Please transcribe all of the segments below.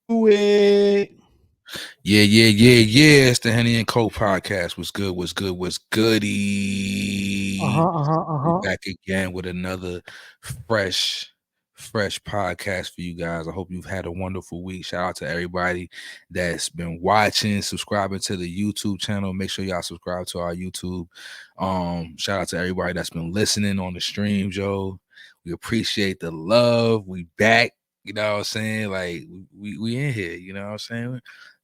it. Yeah. It's the HennyNCoke Podcast. What's good? What's goody? We back again with another fresh podcast for you guys. I hope you've had a wonderful week. Shout out to everybody that's been watching, subscribing to the YouTube channel. Make sure y'all subscribe to our YouTube. Shout out to everybody that's been listening on the streams, yo. We appreciate the love. We back. You know what I'm saying? Like we in here. You know what I'm saying?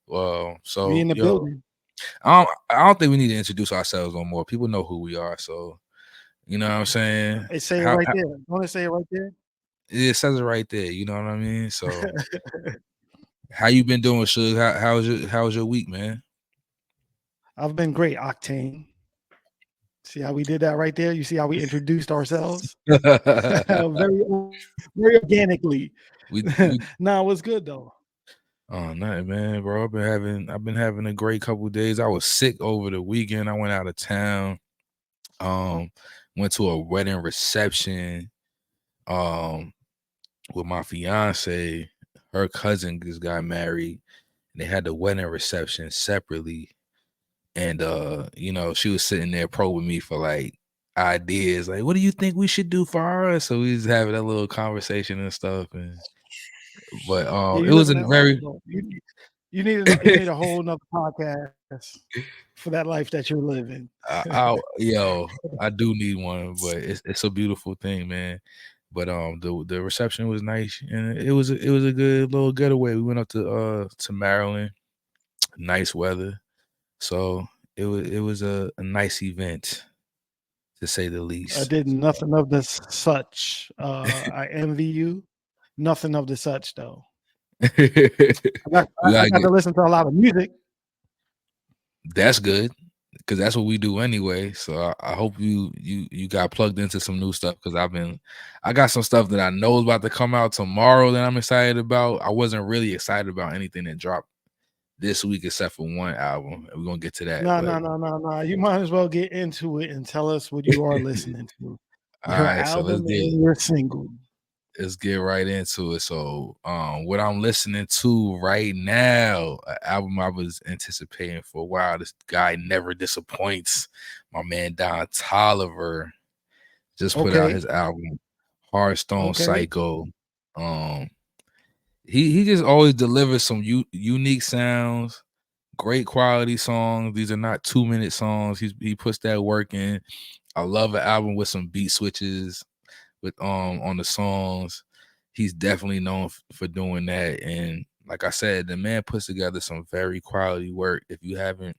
Well, We so in the yo, building. I don't think we need to introduce ourselves no more. People know who we are, so you know what I'm saying. It say it right there. Want to say it right there? It says it right there. You know what I mean. So, how you been doing, Shug? How's your week, man? I've been great, Octane. See how we did that right there? You see how we introduced ourselves? very organically. we Nah, it was good though. Oh, nothing, man, bro. I've been having a great couple of days. I was sick over the weekend. I went out of town. Went to a wedding reception. With my fiance. Her cousin just got married. And they had the wedding reception separately. And she was sitting there probing me for like ideas, like, what do you think we should do for us? So we was having a little conversation and stuff. But Yeah, it you was a living that life, very bro. You need a whole nother podcast for that life that you're living. I do need one, but it's a beautiful thing, man. But the reception was nice, and it was a good little getaway. We went up to Maryland, nice weather, so it was a nice event, to say the I least. did nothing of the such. I envy you. Nothing of the such though. I We gotta got to get listen to a lot of music. that's good, because that's what we do anyway. So I hope you got plugged into some new stuff, because I got some stuff that I know is about to come out tomorrow that I'm excited about. I wasn't really excited about anything that dropped this week except for one album, and we're gonna get to that. No, But no, no, no, no. You might as well get into it and tell us what you are listening to. all Your right, so album and your single. let's get right into it. So what I'm listening to right now, an album I was anticipating for a while. This guy never disappoints. My man Don Toliver just put out Okay. his album Hearthstone Okay. Psycho. Um he just always delivers some unique sounds, great quality songs. These are not 2-minute songs. He puts that work in. I love an album with some beat switches with on the songs. He's definitely known for doing that. And like I said, the man puts together some very quality work. If you haven't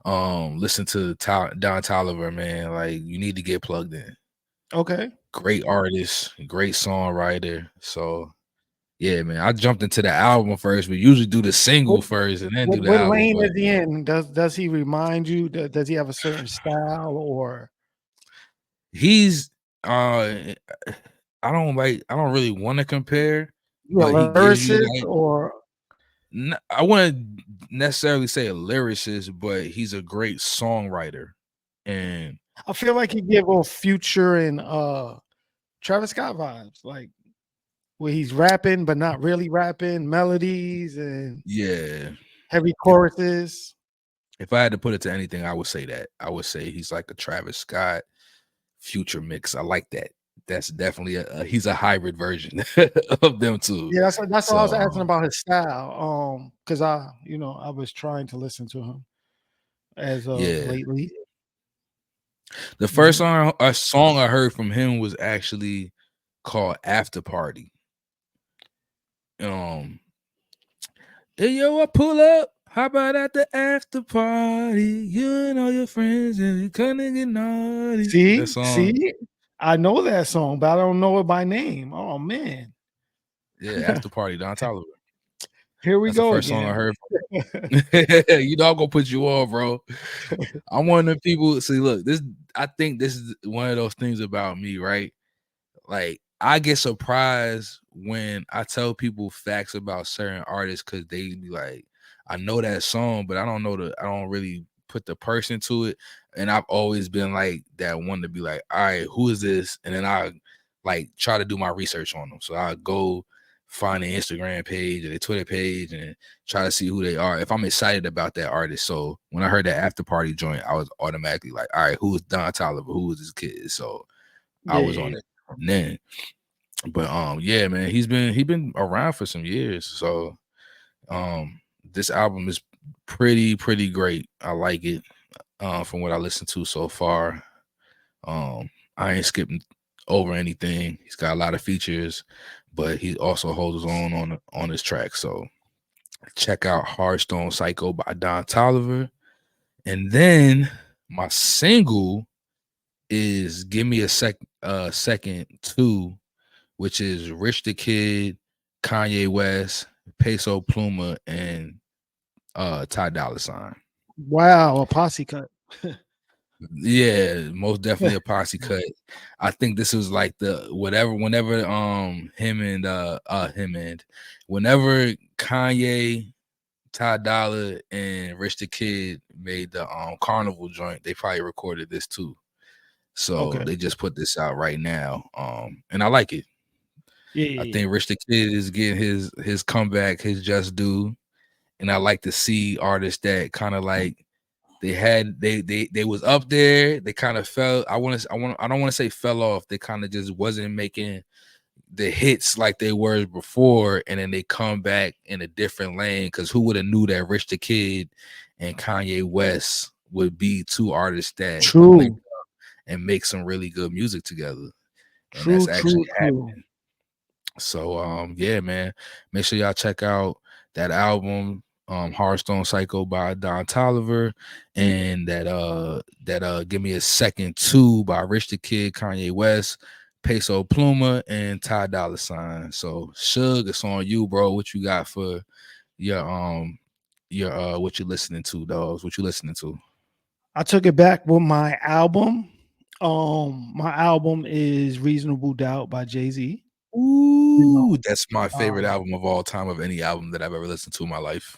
listened to Don Toliver, man, like, you need to get plugged in. Okay. Great artist, great songwriter. So yeah, man, I jumped into the album first. We usually do the single What, first and then do the what album. lane But is he in? Does he remind you? Does he have a certain style or? he's I don't really want to compare, You a but he gives you lyricist like, or I wouldn't necessarily say a lyricist, but he's a great songwriter. And I feel like he give off Future and Travis Scott vibes, like where he's rapping but not really rapping, melodies and yeah, heavy if choruses. if I had to put it to anything, I would say that. I would say he's like a Travis Scott Future mix. I like that. That's definitely he's a hybrid version of them two. Yeah, that's what I was So asking about his style. Because I was trying to listen to him as of yeah. lately. The first Mhm. song I heard from him was actually called After Party. Um Hey, yo, I pull up. How about at the after party? You and all your friends and you kind of get naughty. That song, See, I know that song, but I don't know it by name. Oh man, yeah, After Party, Don Toliver. here we That's the go first song I again. heard. You know, I'm gonna put you on, bro. I'm one of the people. See, look, I think this is one of those things about me, right? Like, I get surprised when I tell people facts about certain artists, because they be like, I know that song, but I don't really put the person to it. And I've always been like that one to be like, all right, who is this? And then I like try to do my research on them. So I go find their Instagram page or their Twitter page and try to see who they are if I'm excited about that artist. So when I heard that after party joint, I was automatically like, all right, who is Don Toliver? Who is this kid? So I was on Yeah. it from then. But yeah, man, he been around for some years. So this album is pretty great. I like it. From what I listened to so far. I ain't skipping over anything. He's got a lot of features, but he also holds on his track. So check out Hearthstone Psycho by Don Toliver. And then my single is Give Me a Second 2, which is Rich the Kid, Kanye West, Peso Pluma, and Ty Dolla $ign. Wow, a posse cut. Yeah, most definitely a posse cut. I think this was like the whenever whenever Kanye, Ty Dolla, and Rich the Kid made the Carnival joint, they probably recorded this too. So Okay. they just put this out right now. And I like it. I Yeah. think Rich the Kid is getting his comeback, his just due. And I like to see artists that kind of like they was up there. They kind of fell. I don't want to say fell off. They kind of just wasn't making the hits like they were before, and then they come back in a different lane. Because who would have knew that Rich the Kid and Kanye West would be two artists that link True. up and make some really good music together, and that's True, actually true, true. happening. So yeah, man, make sure y'all check out that album, Hearthstone Psycho by Don Toliver, and that Give Me a Second 2 by Rich the Kid, Kanye West, Peso Pluma, and Ty Dolla $ign. So Shug, it's on you, bro. What you got for your what you listening to, dogs? What you listening to? I took it back with my album. My album is Reasonable Doubt by Jay-Z. You know, Ooh, that's my favorite uh, album of all time, of any album that I've ever listened to in my life.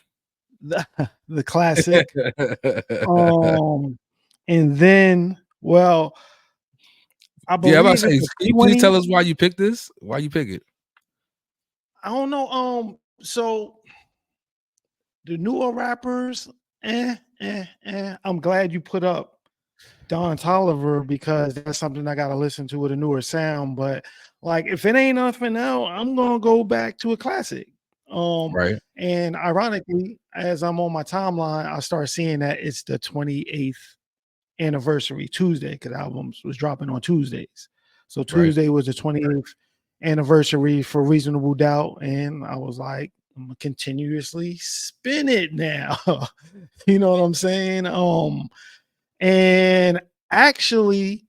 the classic. Um, and then, well, I Yeah, I'm about to believe say, it's can a you please 20. tell us why you picked this? Why you pick it? I don't know. So the newer rappers, I'm glad you put up Don Toliver because that's something I got to listen to with a newer sound. But like, if it ain't nothing now, I'm gonna go back to a classic. Um, Right, and ironically, as I'm on my timeline, I start seeing that it's the 28th anniversary Tuesday because albums was dropping on Tuesdays. So right. Tuesday was the 28th anniversary for Reasonable Doubt, and I was like, I'm gonna continuously spin it now. You know what I'm saying? And actually,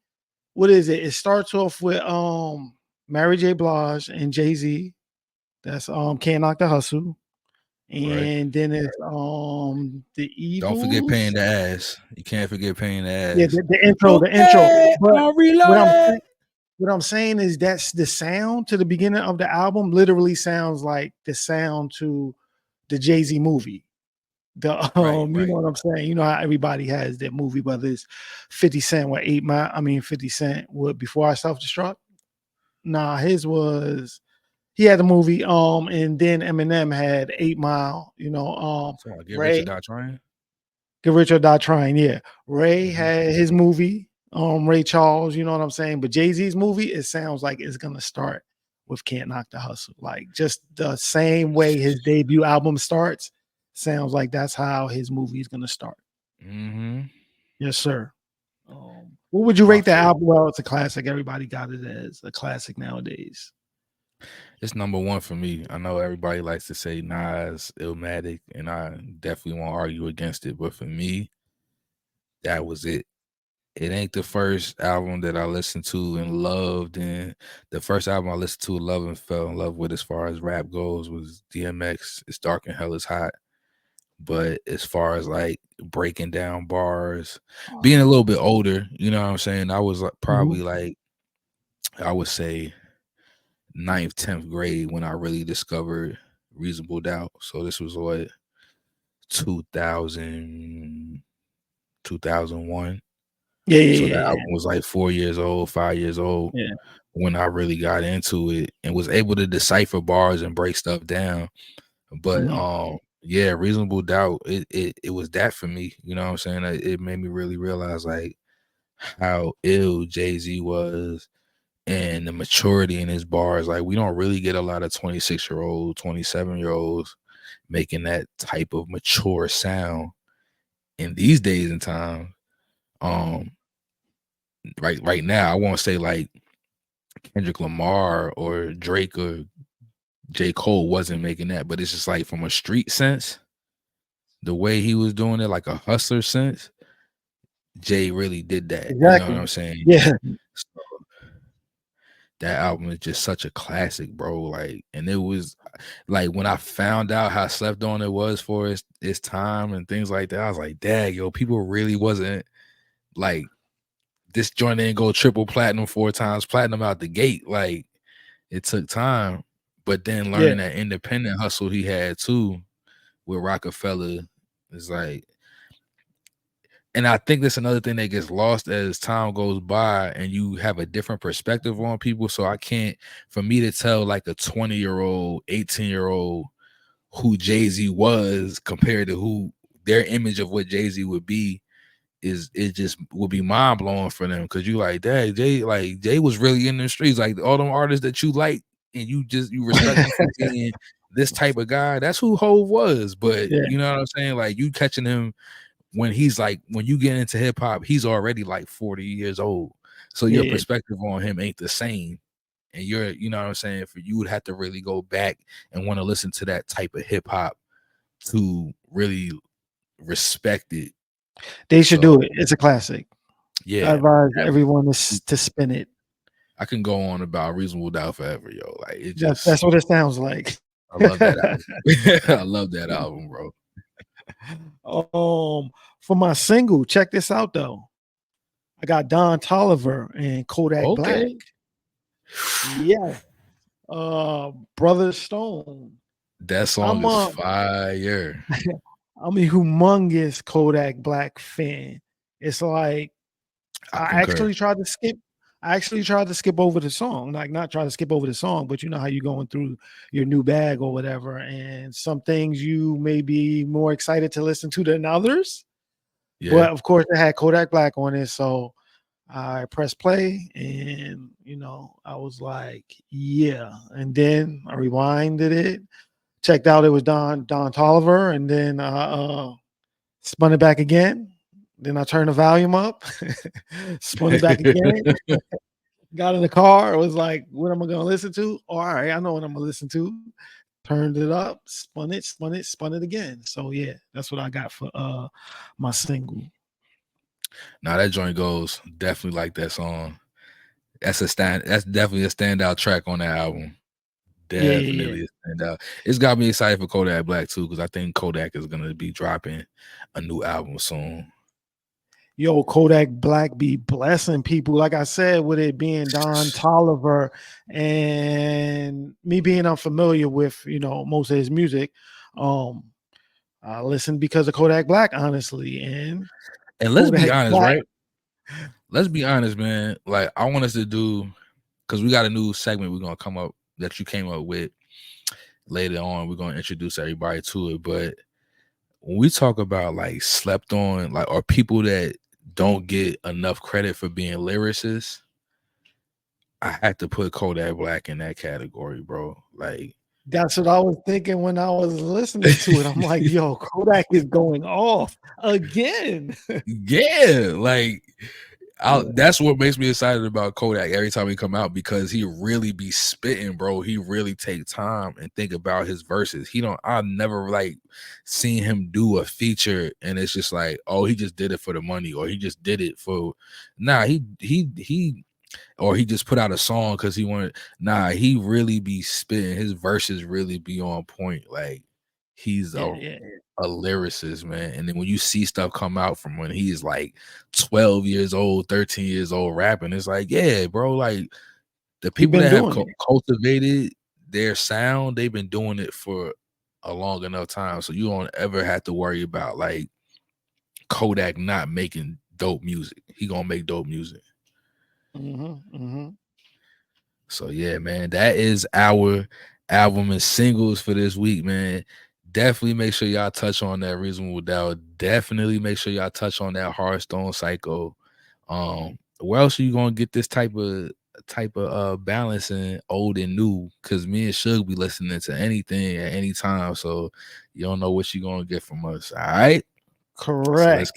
what is it? It starts off with Mary J. Blige and Jay-Z. That's Can't Knock the Hustle. Right. And then it's the Don't forget paying Evils. the ass. You can't forget paying the Yeah, ass. the intro. Okay, But I'm what I'm reloaded. saying, what I'm saying is that's the sound to the beginning of the album literally sounds like the sound to the Jay-Z movie. The Right, you know right. what I'm saying? You know how everybody has their movie, whether it's 50 Cent with 8 Mile. I mean 50 Cent with Before I Self-Destruct. Nah, his was he had the movie, and then Eminem had 8 Mile, So I get rich or Ray, die trying. Get Rich or Die Trying, yeah. Ray Mhm. had his movie, Ray Charles, you know what I'm saying? But Jay-Z's movie, it sounds like it's gonna start with Can't Knock the Hustle. Like just the same way his debut album starts, sounds like that's how his movie is gonna start. Mhm. Yes, sir. What would you My rate that favorite. album? Well, it's a classic. Everybody got it as a classic nowadays. It's number one for me. I know everybody likes to say Nas, Illmatic, and I definitely won't argue against it. But for me, that was it. It ain't the first album that I listened to and loved, and the first album I listened to, love and fell in love with, as far as rap goes, was DMX. It's Dark and Hell is Hot. But as far as like breaking down bars, being a little bit older, you know what I'm saying? I was like, Mhm. probably like, I would say ninth, 10th grade when I really discovered Reasonable Doubt. So this was what, 2000, 2001. Yeah, yeah, So that yeah, album was like 4 years old, 5 years old yeah. when I really got into it and was able to decipher bars and break stuff down. But Mhm. yeah, Reasonable Doubt, it was that for me. You know what I'm saying? It made me really realize like how ill Jay-Z was and the maturity in his bars. Like we don't really get a lot of 26-year-old, 27-year-olds making that type of mature sound in these days and time. Um, right now, I won't say like Kendrick Lamar or Drake or J. Cole wasn't making that, but it's just like from a street sense, the way he was doing it, like a hustler sense, Jay really did that. You know what I'm Exactly. saying? Yeah, So that album is just such a classic, bro. Like, and it was like when I found out how slept on it was for its time and things like that, I was like, dang, yo, people really wasn't like this joint didn't go triple platinum 4 times platinum out the gate. Like it took time, but then yeah. learning that independent hustle he had too with Rockefeller is like, and I think that's another thing that gets lost as time goes by and you have a different perspective on people. So I can't, for me to tell like a 20-year-old, 18-year-old who Jay-Z was compared to who their image of what Jay-Z would be is it just would be mind blowing for them because you like, dad, Jay was really in the streets, like all them artists that you like and you respect them for being this type of guy. That's who Hove was, but Yeah, you know what I'm saying? Like you catching him when he's like when you get into hip hop, he's already like 40 years old, so yeah, your yeah. perspective on him ain't the same. And you're, you know what I'm saying? For you would have to really go back and want to listen to that type of hip hop to really respect it. They should do So it. It's a classic. I yeah, advise that- everyone to spin it. I can go on about Reasonable Doubt forever, yo. Like it That's just, what it sounds like. I love that album. I love that album, bro. um, for my single, check this out though. I got Don Tolliver and Kodak Black. Okay, Yeah. Brother Stone. that song I'm is a fire. I'm a humongous Kodak Black fan. It's like I concur. I actually tried to skip over the song. Like not try to skip over the song, but you know how you're going through your new bag or whatever. And some things you may be more excited to listen to than others. Yeah. But of course it had Kodak Black on it. So I pressed play and I was like, yeah. And then I rewinded it, checked out it was Don Tolliver, and then spun it back again. Then I turned the volume up, spun it back again, got in the car. It was like, what am I gonna listen to? Oh, all right, I know what I'm gonna listen to. Turned it up, spun it again. So yeah, that's what I got for my single. Now that joint goes definitely like that song. That's definitely a standout track on that album. Yeah, yeah, yeah. Definitely a standout. It's got me excited for Kodak Black too, because I think Kodak is gonna be dropping a new album soon. Yo, Kodak Black be blessing people. Like I said, with it being Don Tolliver and me being unfamiliar with, most of his music. I listened because of Kodak Black, honestly. And And let's be Kodak honest, Black, right? Let's be honest, man. Like I want us to do, because we got a new segment we're gonna come up that you came up with later on. We're gonna introduce everybody to it. But when we talk about like slept on, like or people that don't get enough credit for being lyricists, I had to put Kodak Black in that category, bro. Like that's what I was thinking when I was listening to it. I'm like, yo, Kodak is going off again. yeah, like Yeah, that's what makes me excited about Kodak every time he come out, because he really be spitting, bro. He really take time and think about his verses. I've never like seen him do a feature and it's just like, oh, he just did it for the money, or he just did it for he or he just put out a song because he wanted. Nah, he really be spitting. His verses really be on point. Like he's yeah, yeah. a lyricist, man. And then when you see stuff come out from when he's like 12 years old, 13 years old rapping, it's like, yeah, bro, like the He people been that have doing it. cultivated their sound, they've been doing it for a long enough time. So you don't ever have to worry about like Kodak not making dope music. He gonna make dope music. So yeah, man, that is our album and singles for this week, man. Definitely make sure y'all touch on that Reasonable Doubt. Definitely make sure y'all touch on that Hearthstone Psycho. Where else are you gonna get this type of balancing old and new? Because me and Shug be listening to anything at any time, so you don't know what you're gonna get from us. All right, correct. So let's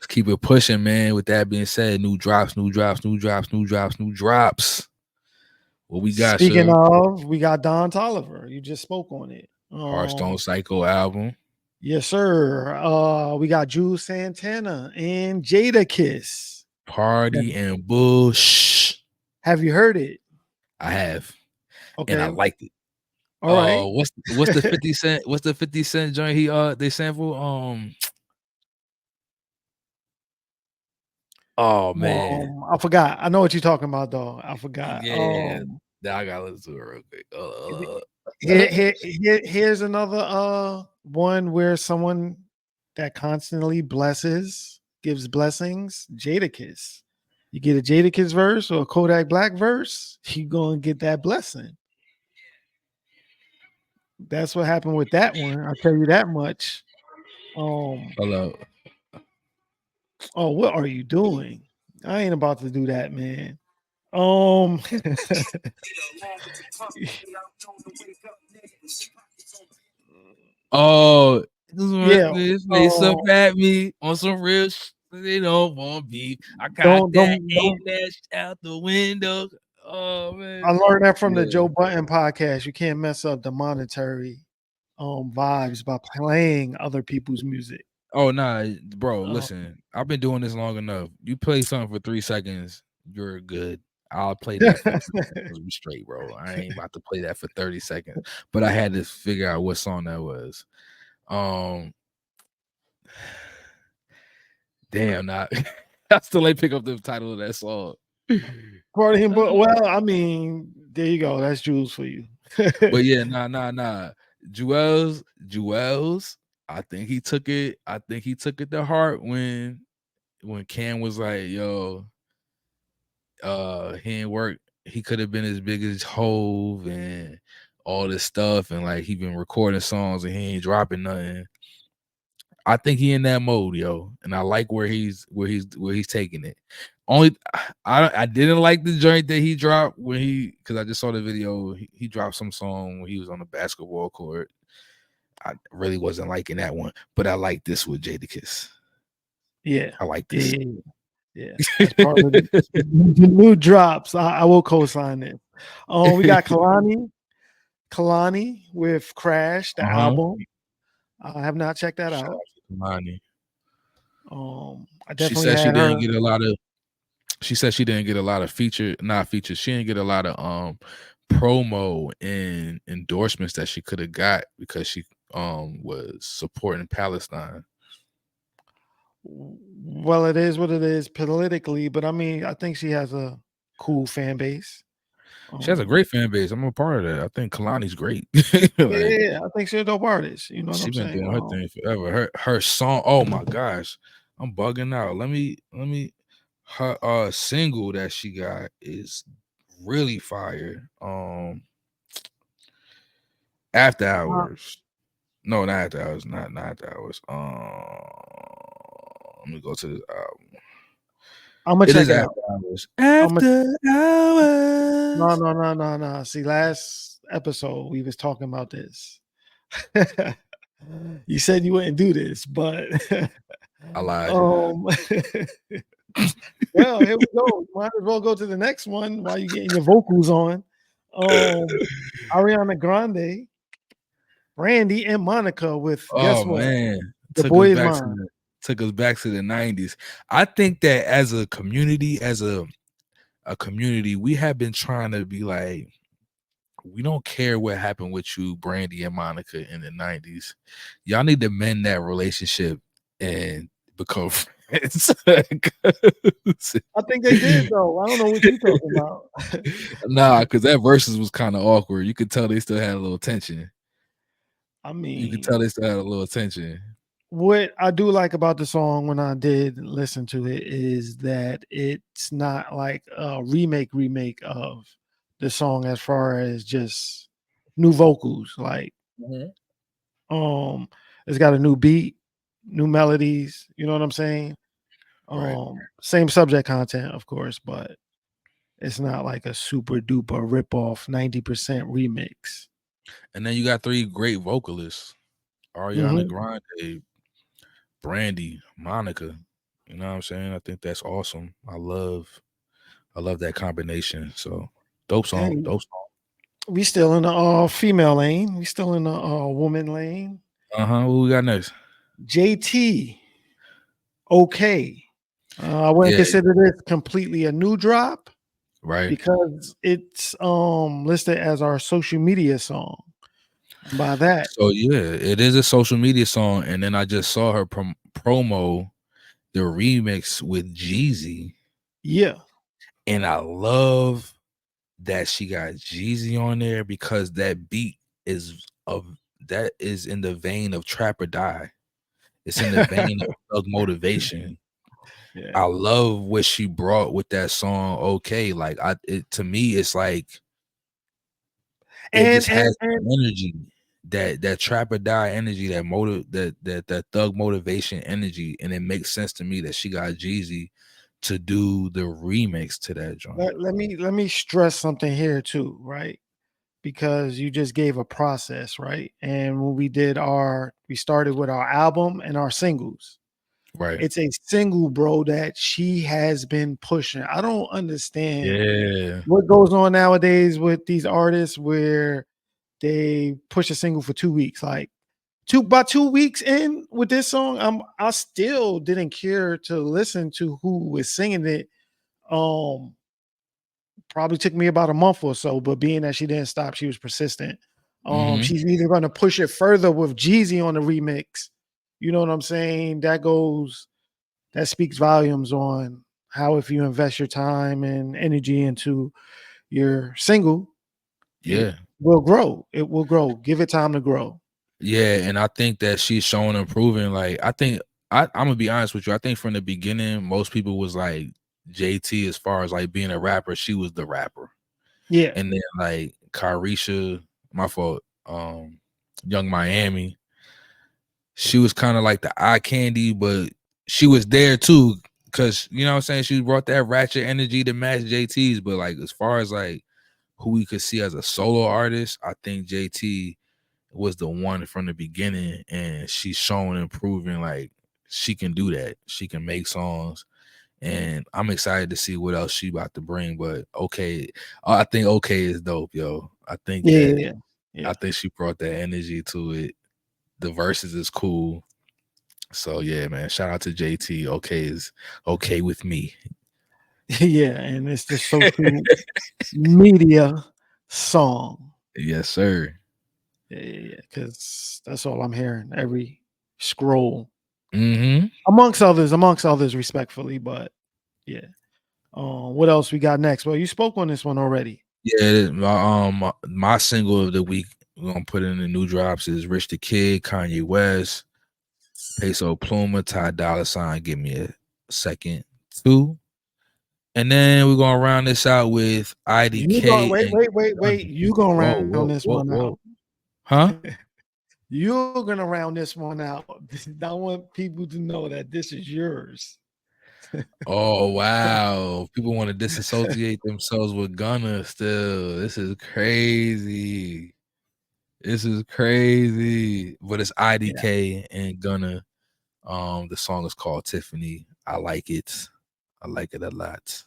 keep it pushing, man. With that being said, new drops. What we got? Speaking of, we got Don Toliver. You just spoke on it. Hearthstone Psycho album. Yes, sir. We got Jules Santana and Jadakiss. Party and Bush. Have you heard it? I have. Okay. And I liked it. All right. What's the 50 Cent? What's the 50 Cent joint they sample? Oh man. I forgot. I know what you're talking about though. I forgot. Yeah. Now I gotta listen to it real quick. Here's another one where someone that constantly gives blessings, Jadakiss. You get a Jadakiss verse or a Kodak Black verse, you're gonna get that blessing. That's what happened with that one. I'll tell you that much. Hello. Oh, what are you doing? I ain't about to do that, man. Oh, yeah. Face up at me on some real shit. They don't want beef. I got that out the window. Oh man, I learned that from the Joe Budden podcast. You can't mess up the monetary vibes by playing other people's music. Oh nah, bro. Listen, I've been doing this long enough. You play something for 3 seconds, you're good. I'll play that for 3 seconds. We straight, bro. I ain't about to play that for 30 seconds. But I had to figure out what song that was. Damn, not. I still ain't pick up the title of that song. Part of him, but well, I mean, there you go. That's Jules for you. But yeah, nah. Juelz. I think he took it to heart when Cam was like, yo, he ain't work. He could have been as big as Hove and all this stuff, and like he been recording songs and he ain't dropping nothing. I think he in that mode, yo, and I like where he's taking it. Only I didn't like the joint that he dropped because I just saw the video. He dropped some song when he was on the basketball court. I really wasn't liking that one, but I like this with Jadakiss. Yeah, I like this. Yeah. That's part of the new drops. I will co-sign it. We got Kalani with Crash, the album. I have not checked that out. Kalani. I definitely she said she didn't get a lot of. She said she didn't get a lot of features. She didn't get a lot of promo and endorsements that she could have got because she was supporting Palestine. Well, it is what it is politically, but I mean, I think she has a cool fan base. She has a great fan base. I'm a part of that. I think Kalani's great. Yeah, I think she's a dope artist. You know what I'm saying? She's been doing her thing forever. Her song. Oh my gosh, I'm bugging out. Let me. Her single that she got is really fire. After Hours. No, not After Hours. Not After Hours. Let me go to this album. I'm gonna check it out. After Hours. No. See, last episode we was talking about this. You said you wouldn't do this, but I lied. Well, here we go. You might as well go to the next one while you're getting your vocals on. Ariana Grande, Brandy, and Monica with guess what? Man. The Boy Is Mine. Took us back to the 90s. I think that as a community, we have been trying to be like, we don't care what happened with you, Brandy and Monica, in the 90s. Y'all need to mend that relationship and become friends. I think they did though. I don't know what you're talking about. Nah, because that verses was kind of awkward. You could tell they still had a little tension. I mean, you could tell they still had a little tension. what I do like about the song when I did listen to it is that it's not like a remake of the song as far as just new vocals. Like Mhm. um it's got a new beat, new melodies, you know what I'm saying? Right. Same subject content, of course, but it's not like a super duper rip off 90% remix. And then you got three great vocalists: Ariana Mhm. Grande, Brandy, Monica. You know what I'm saying? I think that's awesome. I love that combination. So dope song, And dope song. we still in the female lane. We still in the woman lane. What we got next? JT, okay. I wouldn't Yeah, consider this completely a new drop right. because it's listed as our social media song. And by that, So yeah, it is a social media song, and then I just saw her promo the remix with Jeezy, yeah. and I love that she got Jeezy on there because that beat is of that is in the vein of Trap or Die. It's in the vein of Thug Motivation. Yeah. I love what she brought with that song. Okay, like to me, it's like it And just and has and energy, that Trap or Die energy, that Thug Motivation energy, and it makes sense to me that she got Jeezy to do the remix to that joint. let me stress something here too, right? Because you just gave a process, right? And when we started with our album and our singles. Right? It's a single, bro, that she has been pushing. I don't understand Yeah. what goes on nowadays with these artists where they push a single for 2 weeks. Like about 2 weeks in with this song, I still didn't care to listen to who was singing it. Um, Probably took me about a month or so, but being that she didn't stop, she was persistent. Mm-hmm. She's either gonna push it further with Jeezy on the remix. You know what I'm saying? That speaks volumes on how if you invest your time and energy into your single, it Yeah. will grow. It will grow. Give it time to grow. Yeah, and I think that she's showing improving. Like, I think I'm gonna be honest with you. I think from the beginning, most people was like JT as far as like being a rapper. She was the rapper, Yeah. and then like Carisha, my fault. Young Miami, she was kind of like the eye candy, but she was there too, because you know what I'm saying. She brought that ratchet energy to match JT's. But like as far as like who we could see as a solo artist, I think JT was the one from the beginning, and she's showing improving. Like she can do that. She can make songs, and I'm excited to see what else she about to bring. But okay, I think okay is dope, yo. Yeah. Yeah. Yeah. I Yeah. think she brought that energy to it. The verses is cool. So yeah, man. Shout out to JT. Okay is okay with me. Yeah. And it's the social media song. Yes, sir. Yeah, because that's all I'm hearing every scroll, Mm-hmm. amongst others, respectfully. But yeah, what else we got next? Well, you spoke on this one already. Yeah, my single of the week we're gonna put in the new drops is Rich the Kid, Kanye West, Peso Pluma, Ty Dolla Sign. Give me a second, two, and then we're gonna round this out with You going IDK wait, and wait, wait, Gunna. wait. You gonna Whoa, round whoa, this whoa, one whoa, out. huh? You're gonna round this one out. I want people to know that this is yours. Oh wow, people want to disassociate themselves with Gunna. Still, this is crazy. This is crazy, but it's Yeah. IDK and Gunna. The song is called Tiffany. I like it. I like it a lot.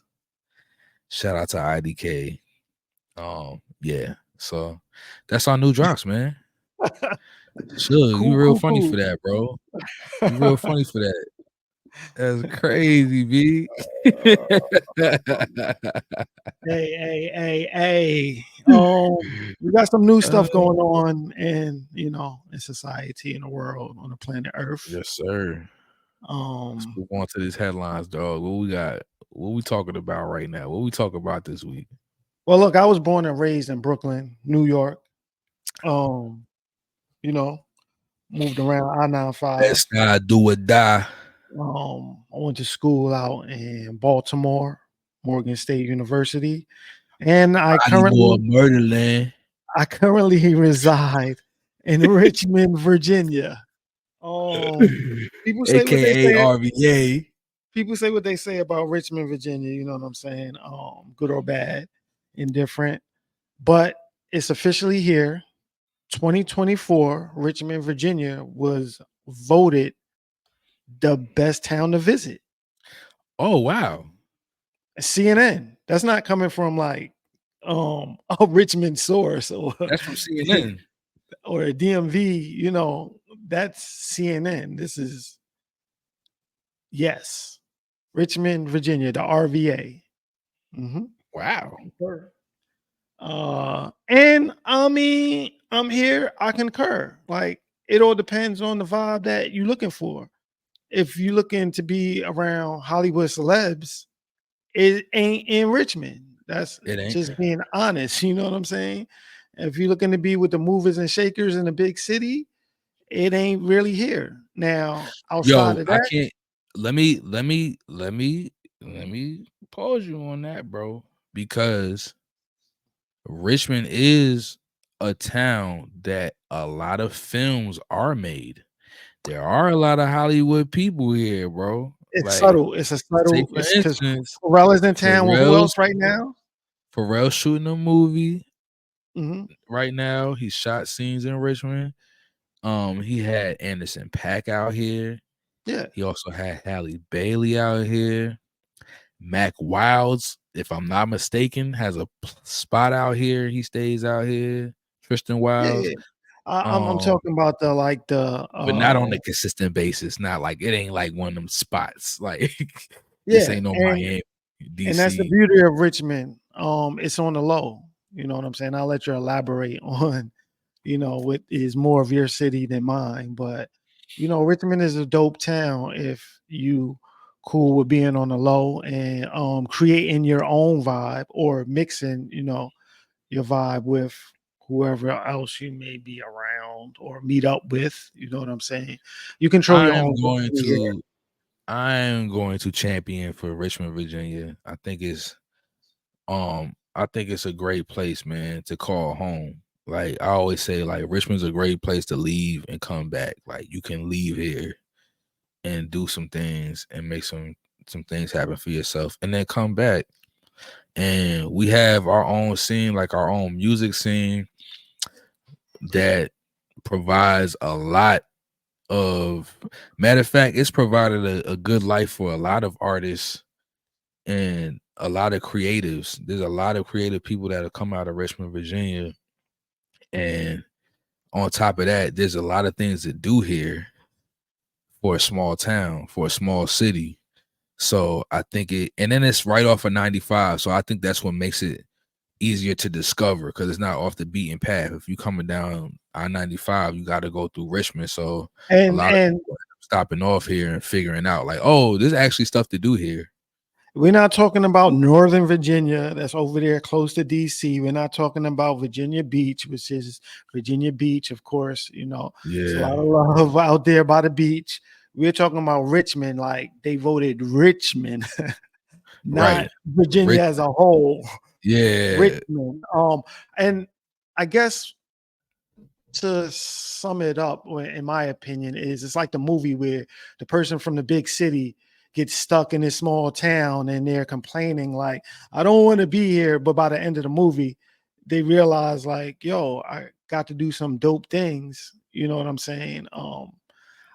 Shout out to IDK. Yeah. So that's our new drops, man. Sure, you Cool, real cool, funny for cool. that, bro. You real funny for that. That's crazy, B. Hey. We got some new Uh, stuff going on in society, in the world, on the planet Earth. yes, sir. Let's Um, move on to these headlines, dog. What we got? What we talking about right now? What we talking about this week? well, look, I was born and raised in Brooklyn, New York. Um, you know, moved around I-95. Best I do or die. I went to school out in Baltimore, Morgan State University, and Baltimore, Murderland, I currently reside in Richmond, Virginia. People say what they aka say. RVA. People say what they say about Richmond, Virginia. You know what I'm saying? Good or bad, indifferent. But it's officially here. 2024, Richmond, Virginia was voted the best town to visit. Oh wow. CNN. That's not coming from like a Richmond source or That's from CNN. or a DMV, you know, that's CNN. This is yes. Richmond, Virginia, the RVA. Mm-hmm. Wow. And I mean, I'm here. I concur. Like, it all depends on the vibe that you're looking for. If you're looking to be around Hollywood celebs, it ain't in Richmond. That's It ain't. just being honest. You know what I'm saying? If you're looking to be with the movers and shakers in the big city, it ain't really here. Now, outside Yo, of I that, can't let me pause you on that, bro. Because Richmond is a town that a lot of films are made. There are a lot of Hollywood people here, bro. it's Like, subtle. It's a say subtle. for It's because instance, Pharrell is in town. Well, who Pharrell's else right now? Pharrell shooting a movie Hmm. right now. He shot scenes in Richmond. He had Anderson Paak out here. Yeah, He also had Halle Bailey out here. Mac Wilds, if I'm not mistaken, has a spot out here. He stays out here. Tristan yeah, Wilds. yeah. I'm Um, talking about the but not on a consistent basis. Not like it ain't like one of them spots. Like this yeah, ain't no and Miami, that's the DC. beauty of Richmond. It's on the low. You know what I'm saying? I'll let you elaborate on, you know, what is more of your city than mine. But you know, Richmond is a dope town if you cool with being on the low and creating your own vibe or mixing, you know, your vibe with whoever else you may be around or meet up with. You know what I'm saying? You control your I'm own going destiny there. to I'm going to champion for Richmond, Virginia. I think it's a great place, man, to call home. Like I always say, like Richmond's a great place to leave and come back. Like you can leave here and do some things and make some things happen for yourself and then come back. And we have our own scene, like our own music scene that provides a lot of matter of fact, it's provided a good life for a lot of artists and a lot of creatives. There's a lot of creative people that have come out of Richmond, Virginia. And on top of that, there's a lot of things to do here for a small town, for a small city. So I think and then it's right off of 95. So I think that's what makes it easier to discover because it's not off the beaten path. If you coming down I-95, you got to go through Richmond. So a lot of And people end up stopping off here and figuring out like, oh, there's actually stuff to do here. we're not talking about Northern Virginia that's over there close to DC. We're not talking about Virginia Beach, which is Virginia Beach, of course. You know, it's a Yeah. lot of love out there by the beach. We're talking about Richmond, like they voted Richmond, not Right. Virginia Rich. as a whole. Yeah. Richmond. And I guess to sum it up, in my opinion, is it's like the movie where the person from the big city gets stuck in this small town and they're complaining like, I don't want to be here. But by the end of the movie, they realize like, yo, I got to do some dope things. You know what I'm saying?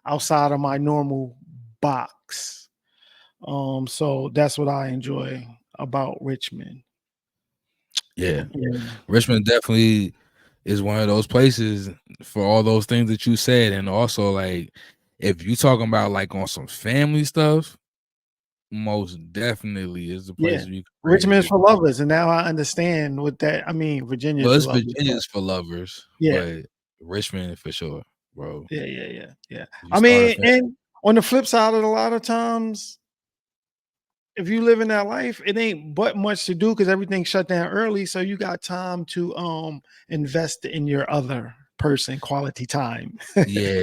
Outside of my normal box. So that's what I enjoy about Richmond. Yeah. Yeah. Richmond definitely is one of those places for all those things that you said. And also like if you talking about like on some family stuff, most definitely is the Yeah. place you can bring your Richmond's big. for lovers, and now I understand what that I mean, Virginia's Well, for it's lovers, but Virginia's for lovers, yeah. but Richmond for sure, bro. Yeah. You I start a mean, family. and on the flip side of it, a lot of times, if you live in that life, it ain't but much to do because everything's shut down early, so you got time to invest in your other. person quality time. Yeah,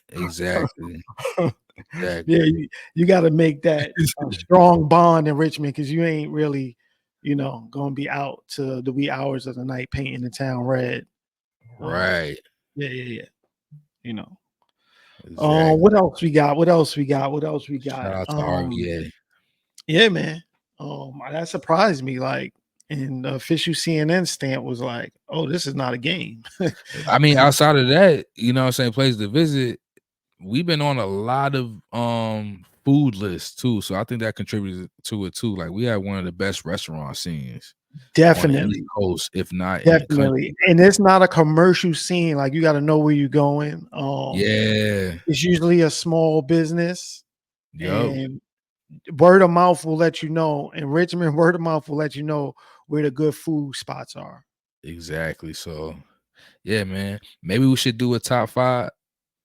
exactly. Yeah, Exactly. you got to make that a strong bond in Richmond because you ain't really, gonna be out to the wee hours of the night painting the town red. Um, Right. yeah. You know. What Exactly. else we got? What else we got? What else we Shout got? out to Harvey. Yeah, man. That surprised me. Like, and the official CNN stamp was like, "Oh, this is not a game." I mean, outside of that, you know what I'm saying, places to visit, we've been on a lot of food lists too. So I think that contributes to it too. Like we have one of the best restaurant scenes on the East Definitely, Coast, if not in the definitely, country. and it's not a commercial scene. Like you got to know where you're going. Yeah. It's usually a small business, Yup. and word of mouth will let you know. In Richmond, word of mouth will let you know where the good food spots are. Exactly. So yeah, man. Maybe we should do a top 5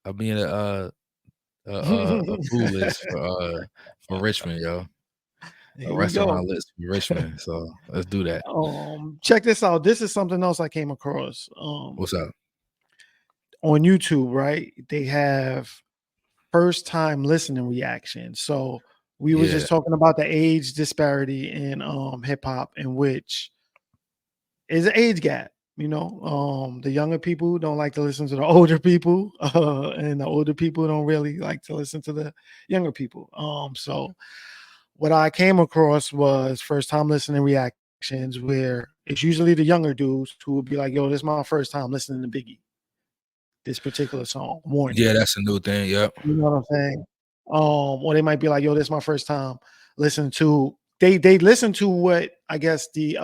of being a food list for Richmond, yo. A Here we go. restaurant list for Richmond. So let's do that. Check this out. This is something else I came across. What's up? On YouTube, right? They have first time listening reaction. So we were Yeah. just talking about the age disparity in hip hop, in which is an age gap. The younger people don't like to listen to the older people, and the older people don't really like to listen to the younger people. So what I came across was first time listening reactions where it's usually the younger dudes who will be like, "Yo, this is my first time listening to Biggie, this particular song, Warning." Yeah, that's a new thing. Yep. You know what I'm saying? Or they might be like, "Yo, this is my first time listening to." They listen to what I guess the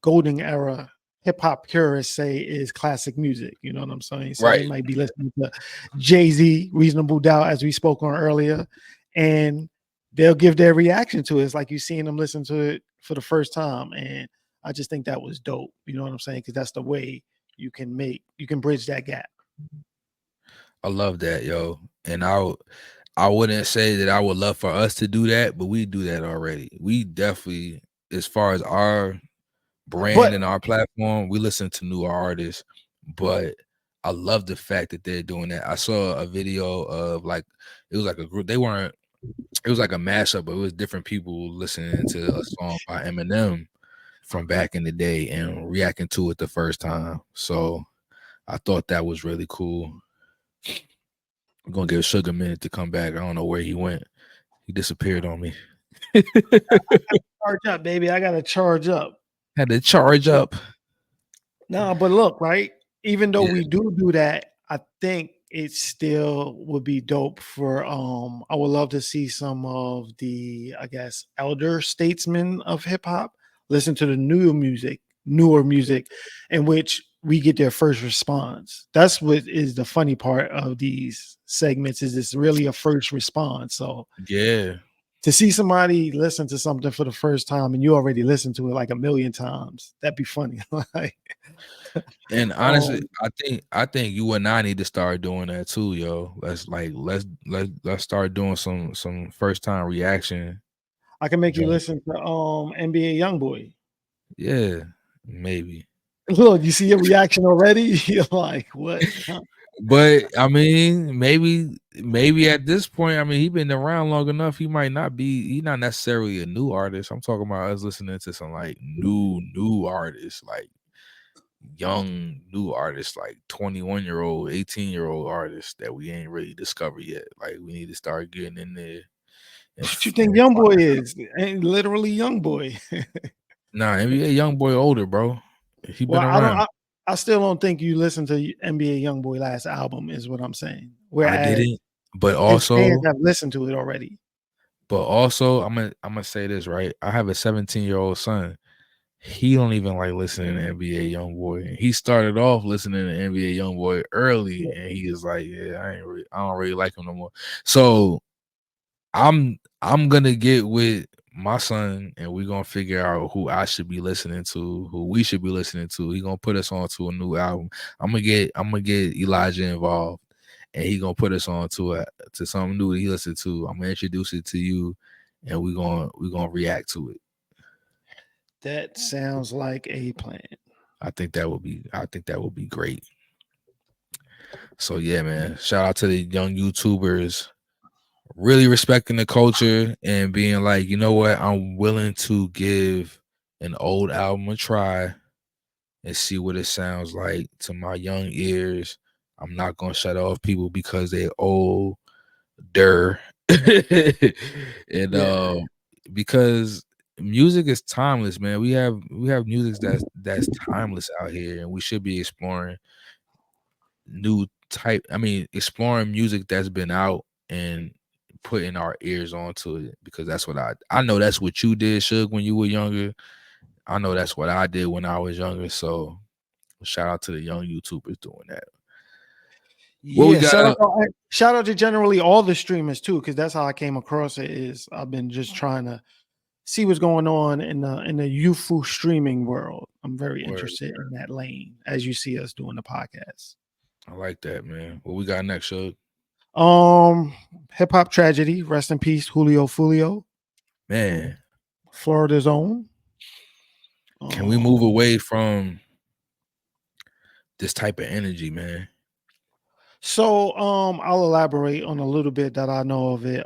golden era hip hop purists say is classic music. You know what I'm saying? So they Right. might be listening to Jay-Z, Reasonable Doubt, as we spoke on earlier, and they'll give their reaction to it. It's like you seeing them listen to it for the first time. And I just think that was dope. You know what I'm saying? Because that's the way you can bridge that gap. I love that, yo. And I wouldn't say that I would love for us to do that, but we do that already. We definitely, as far as our brand But and our platform, we listen to new artists. But I love the fact that they're doing that. I saw a video of like it was like a group. It was like a mashup, but it was different people listening to a song by Eminem from back in the day and reacting to it the first time. So I thought that was really cool. I'm gonna give Suge a minute to come back. I don't know where he went. He disappeared on me. charge up, baby. I gotta charge up. Had to charge up. No, but look, right? Even though Yeah, we do that, I think it still would be dope for I would love to see some of the, I guess, elder statesmen of hip hop listen to the newer music in which we get their first response. That's what is the funny part of these segments, is it's really a first response. So yeah. to see somebody listen to something for the first time and you already listened to it like a million times, that'd be funny. Like, And honestly, um, I think you and I need to start doing that too, yo. Let's start doing some first time reaction. I can make you joint. listen to NBA YoungBoy. Yeah, maybe. Look, you see your reaction already. You're like, what? Huh? But I mean, maybe at this point, I mean, he been around long enough. He might not be. He's not necessarily a new artist. I'm talking about us listening to some like new artists, like young new artists, like 21-year-old, 18-year-old artists that we ain't really discovered yet. Like we need to start getting in there. What you think YoungBoy is? Ain't literally YoungBoy. Nah, NBA young boy older, bro. He Well, been I don't. around. I still don't think you listened to NBA YoungBoy last album, is what I'm saying. I Whereas didn't, but his fans also, have listened to it already. I'm gonna say this right. I have a 17-year-old son. He don't even like listening to NBA YoungBoy. He started off listening to NBA YoungBoy early, and he is like, "Yeah, I don't really like him no more." So I'm gonna get with my son, and we're gonna figure out who I should be listening to, who we should be listening to. He gonna put us on to a new album. I'm gonna get Elijah involved, and he gonna put us on to something new that he listened to. I'm gonna introduce it to you, and we're gonna react to it. That sounds like a plan. I think that would be great. So yeah, man. Shout out to the young YouTubers really respecting the culture and being like, you know what, I'm willing to give an old album a try and see what it sounds like to my young ears. I'm not gonna shut off people because they older. And Yeah. because music is timeless, man. We have music that's timeless out here, and we should be exploring new exploring music that's been out and putting our ears onto it, because that's what I know that's what you did, Shug, when you were younger. I know that's what I did when I was younger. So shout out to the young YouTubers doing that. What we Yeah, got up? shout out to generally all the streamers too, because that's how I came across it. Is I've been just trying to see what's going on in the youthful streaming world. I'm very Word. interested in that lane, as you see us doing the podcast. I like that, man. What we got next, Shug? Hip hop tragedy. Rest in peace, Julio Fulio, Man, Florida's own. can we move away from this type of energy, man? So I'll elaborate on a little bit that I know of it.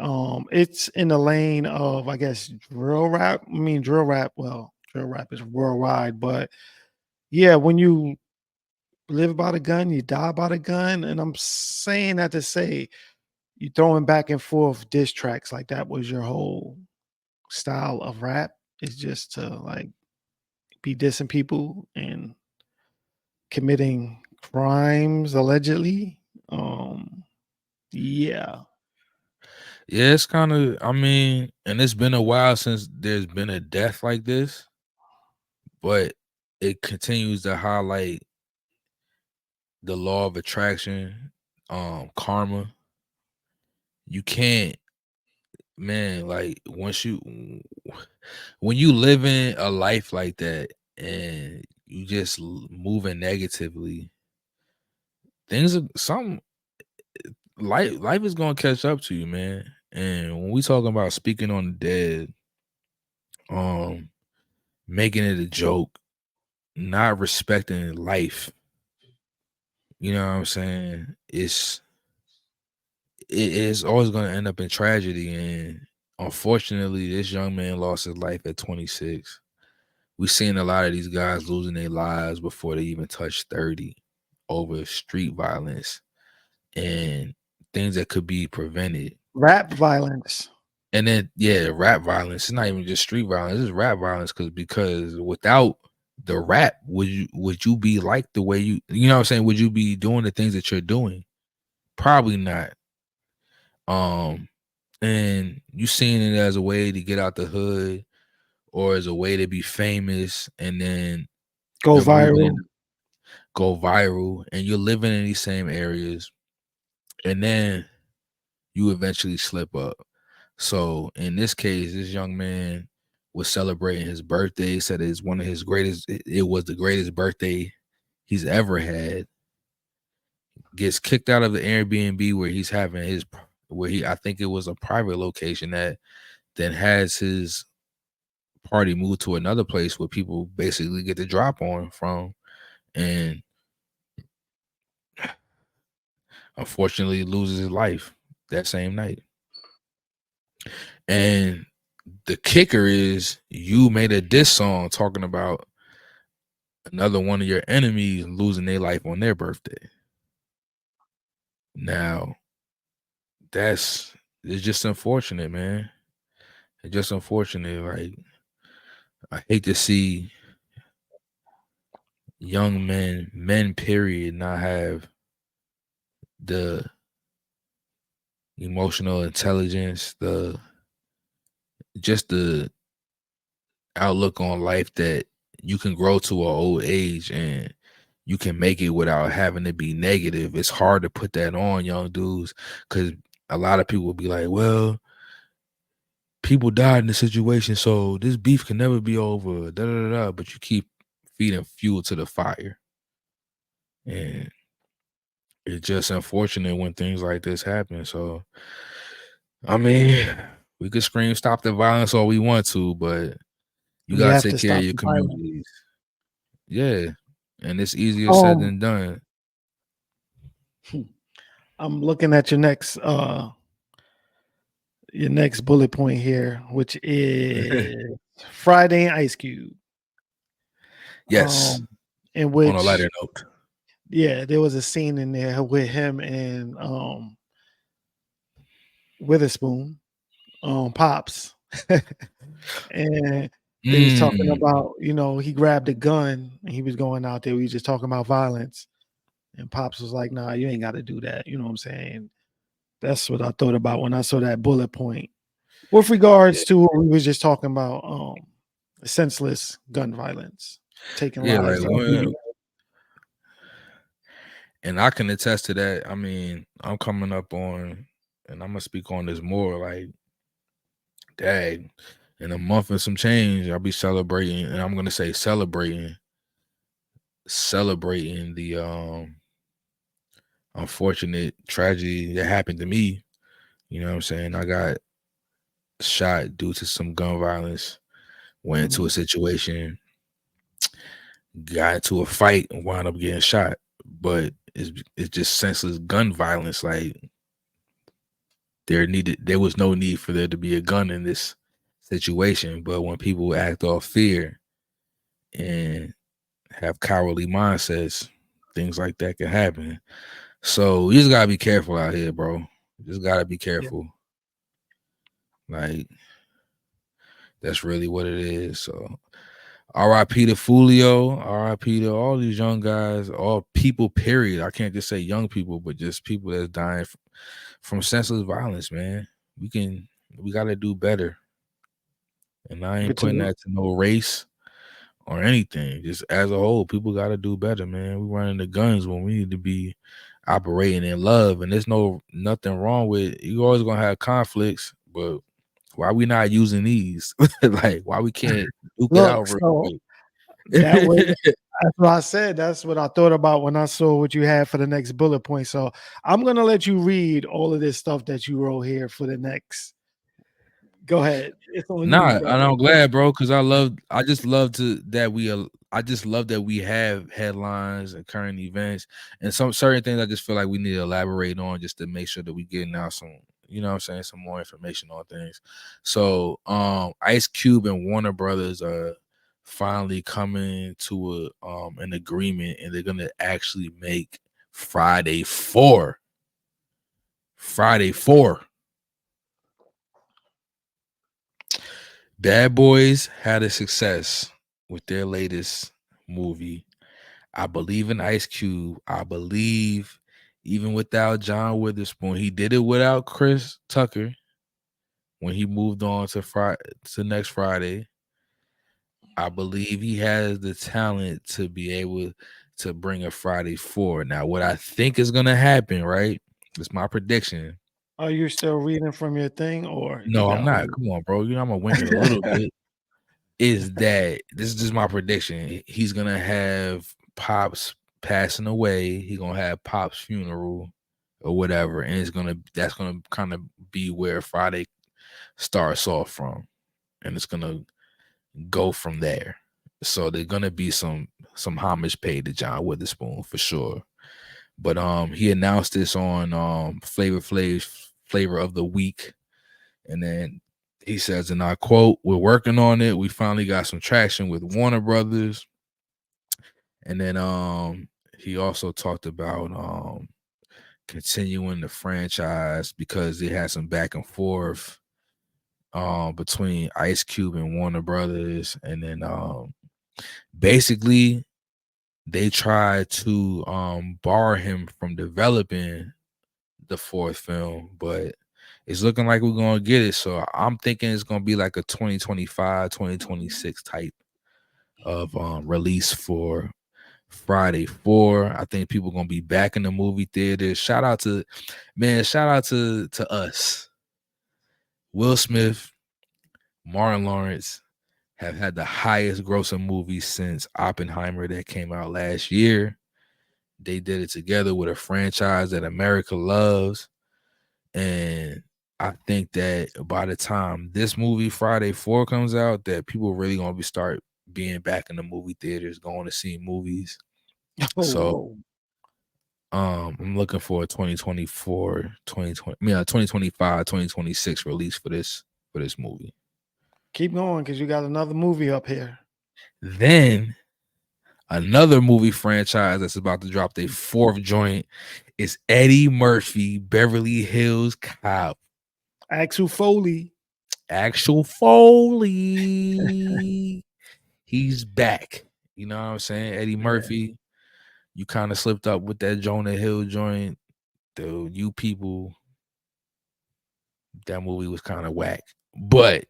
It's in the lane of, I guess, drill rap. I mean drill rap, well, drill rap is worldwide, but yeah, when you live by the gun, you die by the gun. And I'm saying that to say you throwing back and forth diss tracks like that was your whole style of rap. It's just to like be dissing people and committing crimes allegedly. Yeah. Yeah, it's kind of, and it's been a while since there's been a death like this, but it continues to highlight the law of attraction, karma. You can't, man, like when you live in a life like that and you just moving negatively, things are some life is gonna catch up to you, man. And when we talking about speaking on the dead, making it a joke, not respecting life, you know what I'm saying? It's always gonna end up in tragedy. And unfortunately, this young man lost his life at 26. We've seen a lot of these guys losing their lives before they even touch 30 over street violence and things that could be prevented. Rap violence. And then, yeah, rap violence. It's not even just street violence. It's rap violence because without the rap, would you be like the way you know what I'm saying? Would you be doing the things that you're doing? Probably not. And you seeing it as a way to get out the hood or as a way to be famous, and then Go you're moving viral. in, go viral, and you're living in these same areas, and then you eventually slip up. So in this case, this young man was celebrating his birthday, said it's one of his greatest, it was the greatest birthday he's ever had. Gets kicked out of the Airbnb where he's having I think it was a private location, that then has his party moved to another place where people basically get the drop on from, and unfortunately loses his life that same night. And the kicker is you made a diss song talking about another one of your enemies losing their life on their birthday. Now, it's just unfortunate, man. It's just unfortunate. Like, I hate to see young men period, not have the emotional intelligence, the outlook on life that you can grow to an old age and you can make it without having to be negative. It's hard to put that on young dudes because a lot of people will be like, well, people died in the situation, so this beef can never be over, da da da. But you keep feeding fuel to the fire. And it's just unfortunate when things like this happen. So, we could scream stop the violence all we want to, but you We gotta have take to care of stop your the violence. communities. Yeah. And it's easier said than done. I'm looking at your next bullet point here, which is Friday and Ice Cube. Yes. In On a which lighter note. yeah, there was a scene in there with him and Witherspoon, Pops. And they was talking Mm. about, he grabbed a gun and he was going out there. We was just talking about violence. And Pops was like, nah, you ain't got to do that. You know what I'm saying? That's what I thought about when I saw that bullet point. With regards to what we was just talking about, senseless gun violence, taking Yeah, like lives. and I can attest to that. I mean, I'm coming up on, and I'm gonna speak on this more. Like, dang, in a month and some change, I'll be celebrating, and I'm gonna say celebrating the unfortunate tragedy that happened to me. You know what I'm saying? I got shot due to some gun violence. Went into a situation, got into a fight, and wound up getting shot. But it's just senseless gun violence. Like, there was no need for there to be a gun in this situation. But when people act off fear and have cowardly mindsets, things like that can happen. So you just gotta be careful out here, bro. You just gotta be careful. Like, that's really what it is. So R.I.P. to Fulio, R.I.P. to all these young guys, all people, period. I can't just say young people, but just people that's dying from senseless violence, man. We gotta do better. And I ain't But putting that to no race or anything. Just as a whole, people gotta do better, man. We running the guns when we need to be operating in love. And there's nothing wrong with, you always gonna have conflicts, but why we not using these? Like, why we can't duke it look, out real so quick? that was that's what I said. That's what I thought about when I saw what you had for the next bullet point. So I'm gonna let you read all of this stuff that you wrote here for the next. Go ahead. It's on you, Nah, and brother. I'm glad, bro, because I just love that we have headlines and current events and some certain things I just feel like we need to elaborate on just to make sure that we getting out some, you know what I'm saying, some more information on things. So Ice Cube and Warner Brothers are finally coming to an agreement, and they're gonna actually make Friday 4. Bad Boys had a success with their latest movie. I believe in Ice Cube. I believe even without John Witherspoon, he did it without Chris Tucker when he moved on to next Friday. I believe he has the talent to be able to bring a Friday 4. Now, what I think is going to happen, right? It's my prediction. Are you still reading from your thing, or you No, I'm got not. hold? Come on, bro. You know I'm gonna wing it a little bit. Is that this is just my prediction? He's gonna have Pops passing away. He's gonna have Pops' funeral or whatever, and that's gonna kind of be where Friday starts off from, and it's gonna go from there. So there's gonna be some homage paid to John Witherspoon for sure. But he announced this on Flavor Flav's Flavor of the Week, and then he says, and I quote, "We're working on it. We finally got some traction with Warner Brothers." And then he also talked about continuing the franchise because they had some back and forth between Ice Cube and Warner Brothers. And then basically they tried to bar him from developing the fourth film, but it's looking like we're gonna get it. So I'm thinking it's gonna be like a 2025, 2026 type of release for Friday 4. I think people gonna be back in the movie theaters. Shout out to us. Will Smith, Martin Lawrence have had the highest grossing movie since Oppenheimer that came out last year. They did it together with a franchise that America loves. And I think that by the time this movie Friday 4 comes out, that people really gonna be start being back in the movie theaters, going to see movies. Oh, So whoa. I'm looking for a 2024, 2025, 2026 release for this movie. Keep going because you got another movie up here. Then another movie franchise that's about to drop their fourth joint is Eddie Murphy, Beverly Hills Cop. Axel Foley. He's back. You know what I'm saying? Eddie Murphy, you kind of slipped up with that Jonah Hill joint. The You People, that movie was kind of whack. But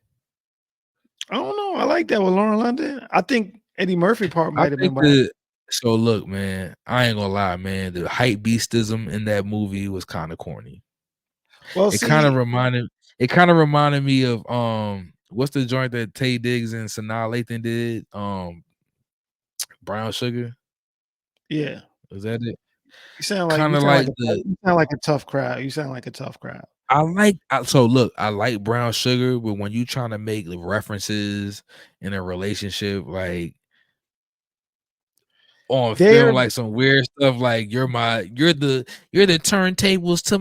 I don't know. I like that with Lauren London. I think Eddie Murphy part might have been whack. So look, man, I ain't gonna lie, man. The hype beastism in that movie was kind of corny. Well, it kind of reminded me of what's the joint that Tay Diggs and Sanaa Lathan did? Brown Sugar. Yeah. Was that it? You sound like a tough crowd. You sound like a tough crowd. I like Brown Sugar, but when you trying to make the references in a relationship, like on film, like some weird stuff, like you're the turntables to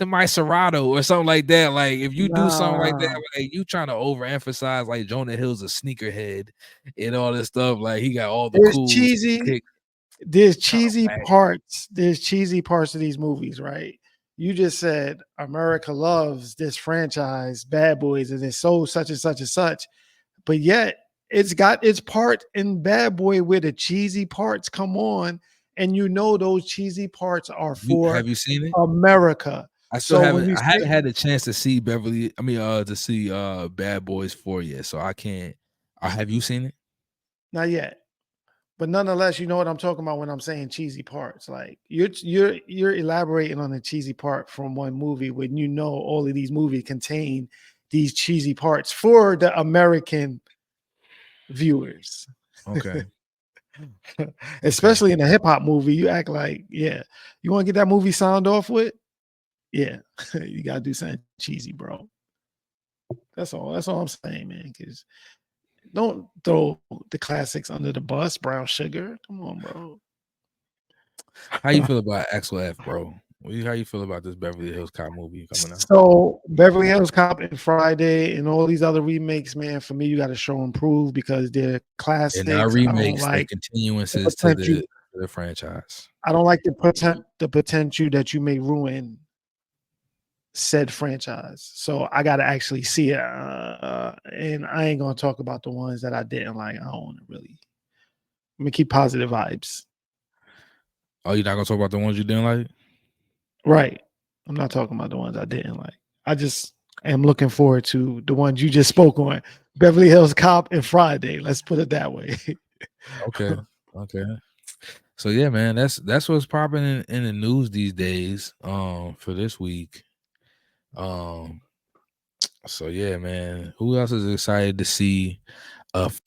my Serato or something like that. Like if you do something like that, like you trying to overemphasize like Jonah Hill's a sneakerhead and all this stuff. Like he got all the cool cheesy. There's cheesy parts. There's cheesy parts of these movies, right? You just said America loves this franchise, Bad Boys, and it's so such and such and such. But yet it's got its part in Bad Boy where the cheesy parts come on, and you know those cheesy parts are for have you seen it? America. I haven't had a chance to see to see Bad Boys 4 yet, so I can't. Have you seen it? Not yet. But nonetheless, you know what I'm talking about when I'm saying cheesy parts. Like you're elaborating on a cheesy part from one movie when you know all of these movies contain these cheesy parts for the American viewers. Okay. Especially in a hip hop movie, you act like, you want to get that movie signed off with? Yeah, you gotta do something cheesy, bro. That's all I'm saying, man. Because don't throw the classics under the bus. Brown Sugar, come on, bro. How you feel about Axel F, bro? How you feel about this Beverly Hills Cop movie coming out? So Beverly Hills Cop and Friday and all these other remakes, man. For me, you got to show and prove because they're classics. And not remakes, they're continuances to the franchise. I don't like the potential that you may ruin said franchise. So I got to actually see it. And I ain't going to talk about the ones that I didn't like. I don't want to really. I'm going to keep positive vibes. Oh, you're not going to talk about the ones you didn't like? Right. I'm not talking about the ones I didn't like. I just am looking forward to the ones you just spoke on. Beverly Hills Cop and Friday. Let's put it that way. Okay. So yeah, man, that's what's popping in the news these days. For this week. So yeah, man. Who else is excited to see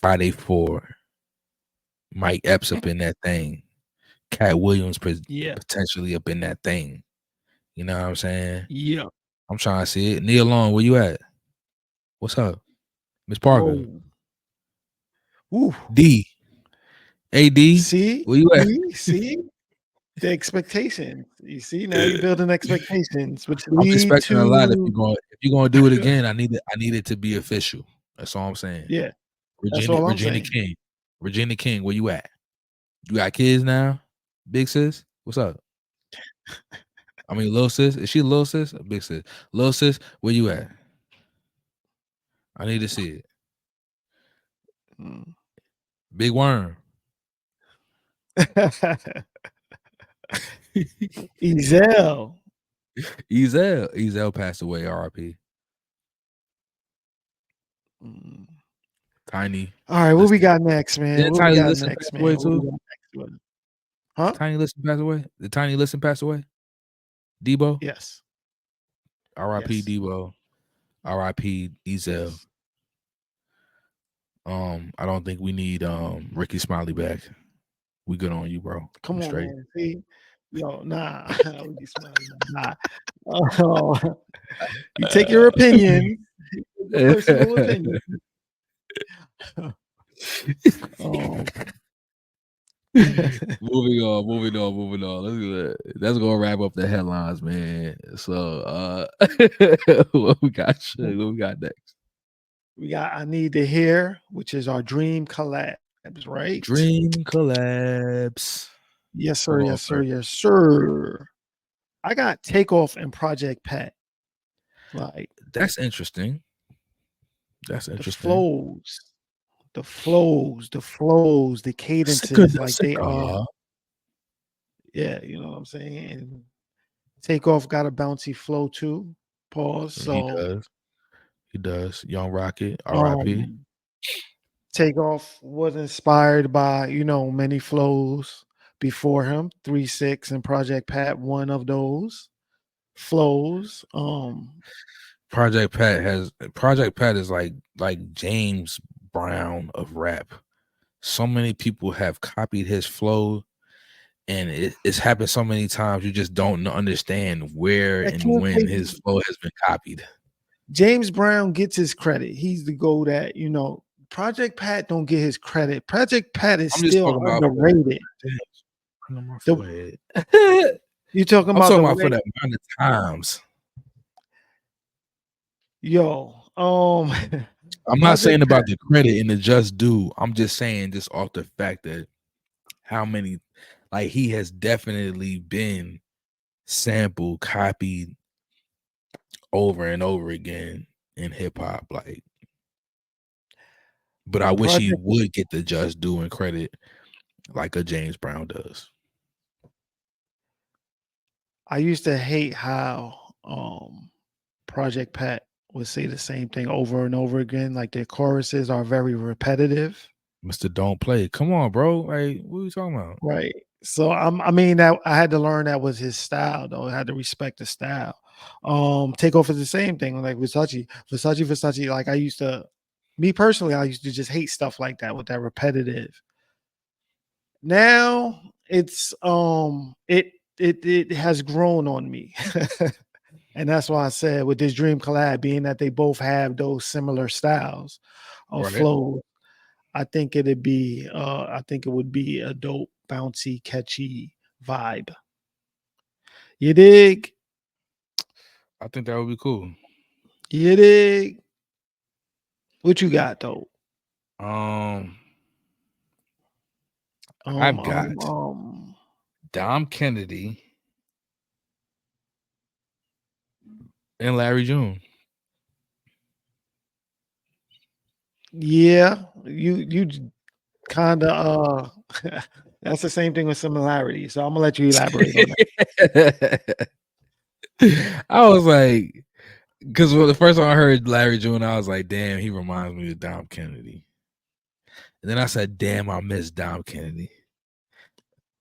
Friday 4? Mike Epps up in that thing. Cat Williams potentially up in that thing. You know what I'm saying? Yeah. I'm trying to see it. Neil Long, where you at? What's up? Miss Parker. Ooh. D. AD. See? Where you at? See? The expectations. You see, now you're building expectations, which I'm expecting a lot. If you're gonna do it again, I need it to be official. That's all I'm saying. Yeah. Regina King, where you at? You got kids now? Big sis? What's up? I mean, little sis. Is she a little sis or big sis? Little sis, where you at? I need to see it. Big Worm. Ezel passed away. R.I.P. Tiny. All right, what we got next, man? What we got next, man? Huh? Tiny Listen passed away. Did Tiny Listen pass away? Debo? Yes. R.I.P. Yes. Debo. R.I.P. Ezel. Yes. I don't think we need Ricky Smiley back. We good on you, bro. Come on, straight. Man. See? Yo, nah. Ricky Smiley, nah. Oh, you take your opinion. Personal opinion. Moving on, moving on, moving on. Let's do that. That's gonna wrap up the headlines, man. So what we got? Shug? What we got next? We got I Need to Hear, which is our dream collabs, right? Dream collabs. Yes, sir. Hold on Yes, sir. first. Yes, sir. I got Takeoff and Project Pat. Like That's interesting. That's the interesting. flows, the Sicka cadences, da like they are. sicka. Yeah, you know what I'm saying? And Takeoff got a bouncy flow too. Pause. He So does. He does. Young Rocket, R.I.P. um Takeoff was inspired by, many flows before him. 3-6 and Project Pat, one of those flows. Project Pat is like James Brown of rap. So many people have copied his flow, and it's happened so many times you just don't understand where I and can't when take his flow has been copied. James Brown gets his credit. He's the goal that, Project Pat don't get his credit. Project Pat is I'm just still talking about for underrated. on my The, forehead. you talking I'm about talking the about for way, the amount of times. yo, I'm not Project saying Pat. about the credit and the just due. I'm just saying just off the fact that how many, like, he has definitely been sampled, copied over and over again in hip hop. Like, but I wish he Project would get the just due and credit like a James Brown does. I used to hate how Project Pat would say the same thing over and over again. Like their choruses are very repetitive. Mr. Don't Play. Come on, bro. Like, what are you talking about? Right. So I mean that I had to learn that was his style though. I had to respect the style. Takeoff is the same thing. Like Versace. Like I used to me personally, I used to just hate stuff like that with that repetitive. Now it has grown on me. And that's why I said with this dream collab, being that they both have those similar styles of Right. flow, I think it would be a dope, bouncy, catchy vibe. You dig? I think that would be cool. You dig? What you got though? Um, Um, I've um, got um, Dom Kennedy and Larry June. yeah, you kind of that's the same thing with similarity. So I'm gonna let you elaborate on I was like, because the first time I heard Larry June, I was like, damn, he reminds me of Dom Kennedy. And then I said, damn, I miss Dom Kennedy.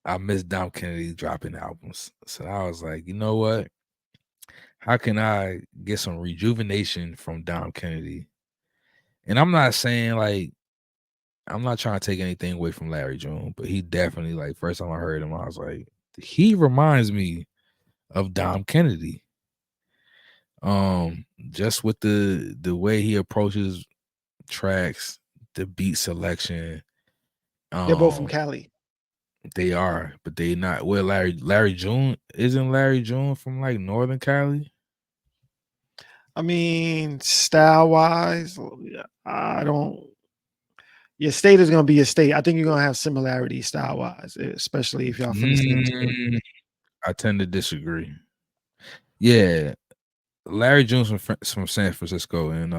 I miss Dom Kennedy dropping albums. So I was like, you know what? How can I get some rejuvenation from Dom Kennedy? And I'm not saying like, I'm not trying to take anything away from Larry June, but he definitely, like, first time I heard him, I was like, he reminds me of Dom Kennedy. Just with the way he approaches tracks, the beat selection. They're both from Um, Cali. they are, but they not. Well, Larry June, isn't Larry June from like Northern Cali? I mean, style wise, I don't. Your state is gonna be your state. I think you're gonna have similarities style wise, especially if y'all from the same state. I tend to disagree. Yeah, Larry June's from San Francisco, and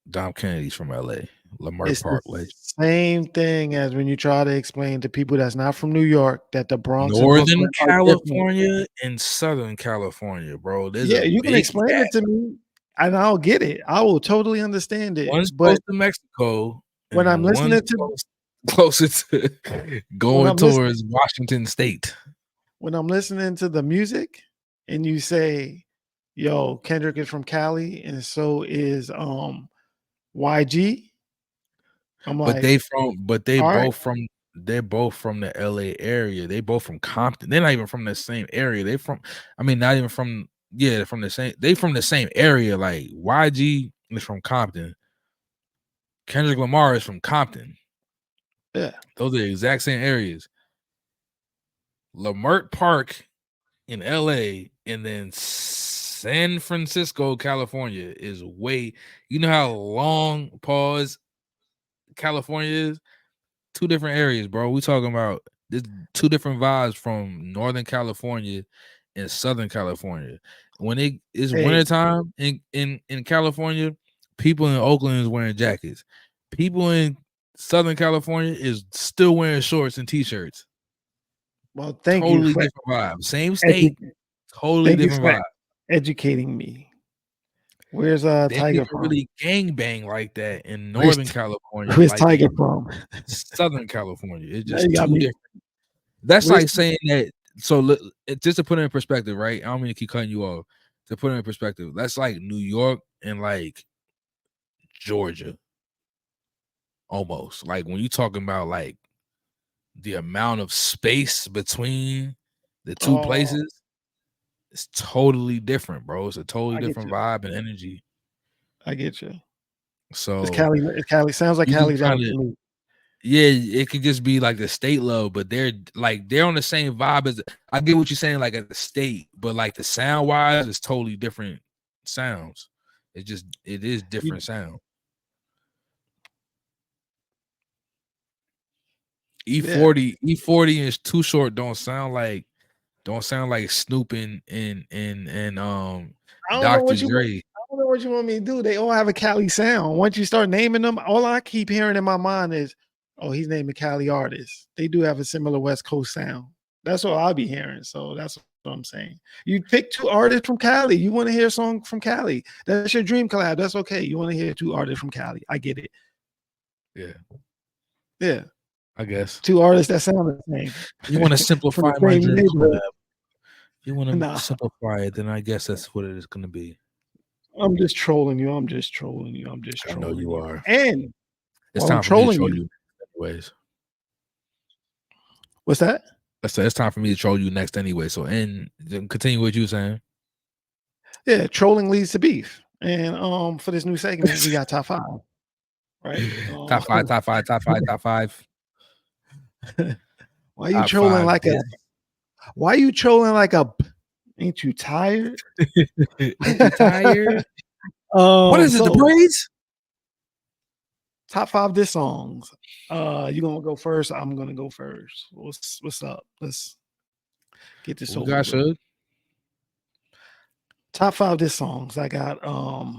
Dom Kennedy's from L.A. Lamert It's the Park legend. same thing as when you try to explain to people that's not from New York that the Bronx and Northern Brooklyn are different. California and Southern California, bro. There's Yeah, a you can big explain gap. it to me, and I'll get it. I will totally understand it. One's But close to Mexico, when I'm and one's listening to closer to when going I'm listening towards Washington State. when I'm listening to the music, and you say, "Yo, Kendrick is from Cali, and so is YG." I'm But like, all right. they're both from the LA area. They both from Compton. They're not even from the same area. They from, I mean, not even from, yeah, they're from the same, they from the same area. Like YG is from Compton. Kendrick Lamar is from Compton. Yeah. Those are the exact same areas. Lamert Park in LA and then San Francisco, California is way. You know how long pause California is? 2 different areas, bro. We talking about there's 2 different vibes from Northern California and Southern California. When it's Hey, wintertime in California, people in Oakland is wearing jackets. People in Southern California is still wearing shorts and t-shirts. well, thank you Totally for different vibe. Same state, totally thank you different for vibe. educating me. Where's They Tiger didn't from? really gang bang like that in Where's Northern California, where's like Tiger in from? Southern California. It's Now just you got 2 me. different. That's Where's like saying that. So look, just to put it in perspective, right? I don't mean to keep cutting you off. To put it in perspective, that's like New York and like Georgia, almost. Like when you talking about like the amount of space between the 2 places, it's totally different, bro. It's a totally I get different you. vibe and energy. I get you. So It's Cali. Sounds like you can Cali's out kind to of, me. yeah, it could just be like the state level, but they're on the same vibe as I get what you're saying, like at the state, but like the sound wise, it's totally different sounds. It is different sound. Yeah. E40 and Too Short don't sound like Snoop and I don't know Dr. what you want. Dre. I don't know what you want me to do. They all have a Cali sound. Once you start naming them, all I keep hearing in my mind is, "Oh, he's naming Cali artists." They do have a similar West Coast sound. That's what I'll be hearing. So that's what I'm saying. You pick 2 artists from Cali. You want to hear a song from Cali. That's your dream collab. That's okay. You want to hear 2 artists from Cali. I get it. Yeah, Yeah. I guess. 2 artists that sound the same. You want to From simplify the my same dream neighborhood. collab. If you want to Nah, simplify it, then I guess that's what it is going to be. I'm just trolling you. I'm just trolling you. I'm just I know trolling you you. are. And It's while I'm time for me to trolling troll you, you anyways. what's that? It's time for me to troll you next anyway. So, and continue what you were saying. Yeah, trolling leads to beef. And for this new segment, we got top 5, right? Top five. Why you Top trolling 5. like a? Why you trolling like a? Ain't you tired? Ain't you tired? What is it? The So braids? top 5 diss songs. You gonna go first? I'm gonna go first. What's up? Let's get this We over got with. Shug. Top 5 diss songs. I got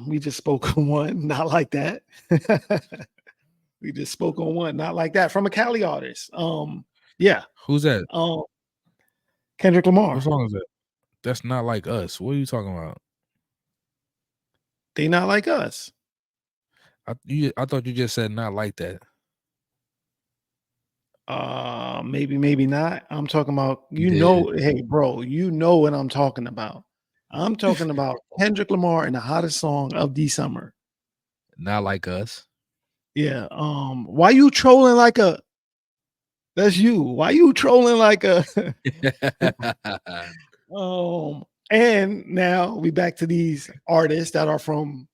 we just spoke on one, not like that. We just spoke on one, not like that, from a Cali artist. Yeah. Who's that? Kendrick Lamar. What song is that? That's Not Like Us. What are you talking about? They not like us. I thought you just said not like that. Maybe not. I'm talking about, did. hey, bro, you know what I'm talking about. I'm talking about Kendrick Lamar and the hottest song of the summer. Not Like Us. Yeah. Why you trolling like a? That's you. Why you trolling like a? And now we back to these artists that are from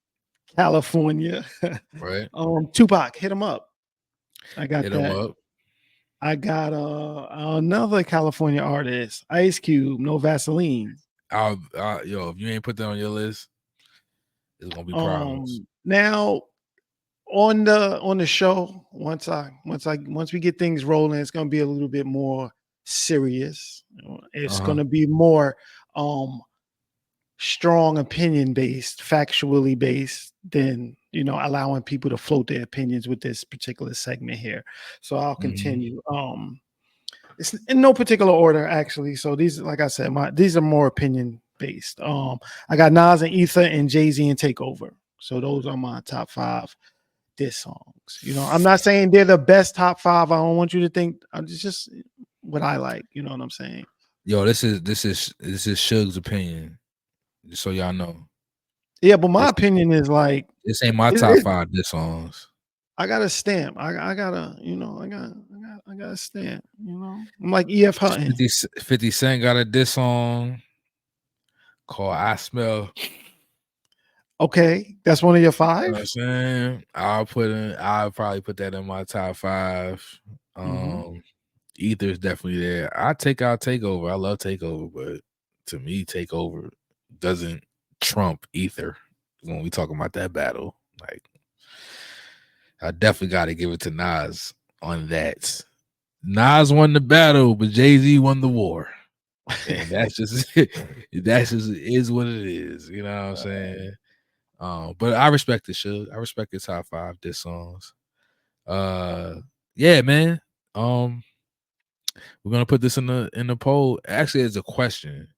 California. Right. Tupac, hit him up. I got Hit that. him up. I got another California artist, Ice Cube, No Vaseline. Yo, if you ain't put that on your list, it's gonna be problems. Now on the show, once we get things rolling, it's gonna be a little bit more serious. It's gonna be more strong opinion based, factually based, than allowing people to float their opinions with this particular segment here. So I'll continue. It's in no particular order, actually. So these, like I said, these are more opinion based. I got Nas and Ether and Jay-Z and Takeover. So those are my top 5 diss songs. I'm not saying they're the best top 5. I don't want you to think. It's just what I like. You know what I'm saying? Yo, this is Shug's opinion, just so y'all know. Yeah, but my opinion is like, this ain't my top 5 diss songs. I got a stamp. I got a stamp. I'm like E.F. Hutton. 50 Cent got a diss song called I Smell. Okay, that's one of your 5. You know what I'm saying? I'll probably put that in my top 5. Ether is definitely there. I'll take out Takeover. I love Takeover, but to me, Takeover doesn't trump Ether when we talk about that battle. Like, I definitely got to give it to Nas on that. Nas won the battle, but Jay-Z won the war. And that's just is what it is. You know what I'm saying? But I respect it, Shug. I respect his top 5 diss songs. Yeah, man. We're gonna put this in the poll. Actually, it's a question.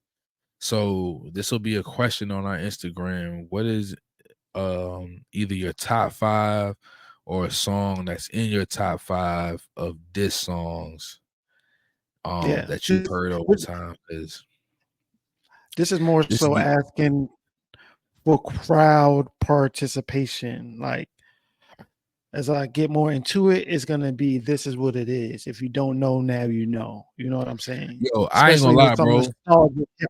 So this will be a question on our Instagram. What is either your top 5 or a song that's in your top 5 of diss songs that you've heard over time? Is this is more so asking for crowd participation. Like, as I get more into it, it's gonna be this is what it is. If you don't know now, you know. You know what I'm saying? Yo, I ain't gonna lie, bro. Hip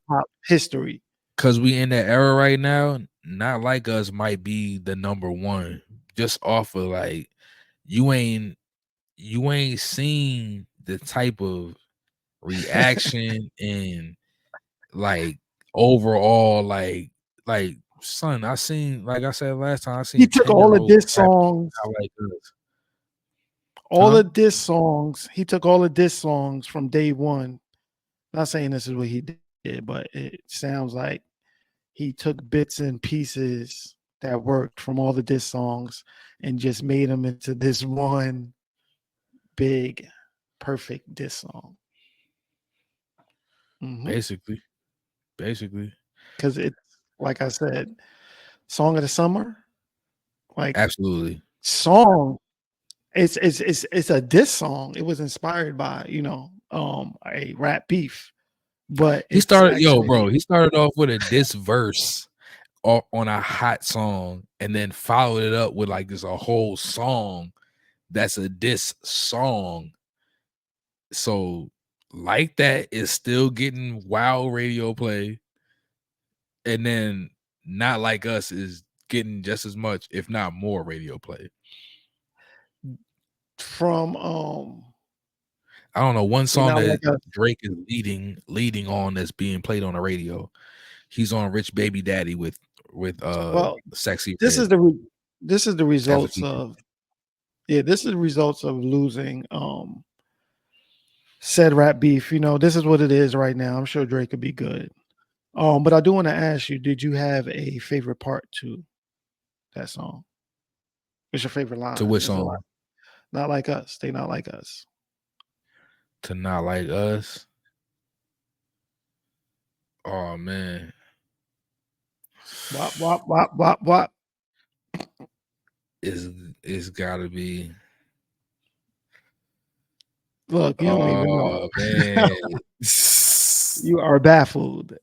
hop history. Cause we in that era right now. Not Like Us might be the number 1, just off of like you ain't seen the type of reaction and like overall like son, I seen, like I said last time, I seen he took all of diss songs. Like all of diss songs. He took all of diss songs from day one. Not saying this is what he did, but it sounds like he took bits and pieces that worked from all the diss songs and just made them into this one big, perfect diss song. Basically. Because it's, like I said, Song of the Summer. Like, absolutely. Song. It's a diss song. It was inspired by, a rap beef. But he started off with a diss verse on a hot song and then followed it up with like this a whole song that's a diss song. So Like That is still getting wild radio play, and then Not Like Us is getting just as much, if not more, radio play. From I don't know, one song that Drake is leading on that's being played on the radio. He's on Rich Baby Daddy with Sexy. This is the results of this is the results of losing said rap beef. This is what it is right now. I'm sure Drake could be good. But I do want to ask you, did you have a favorite part to that song? What's your favorite line? To which song? Not Like Us. They Not Like Us. To Not Like Us. Oh man. What? It's gotta be. Look, you don't even know. Man. You are baffled.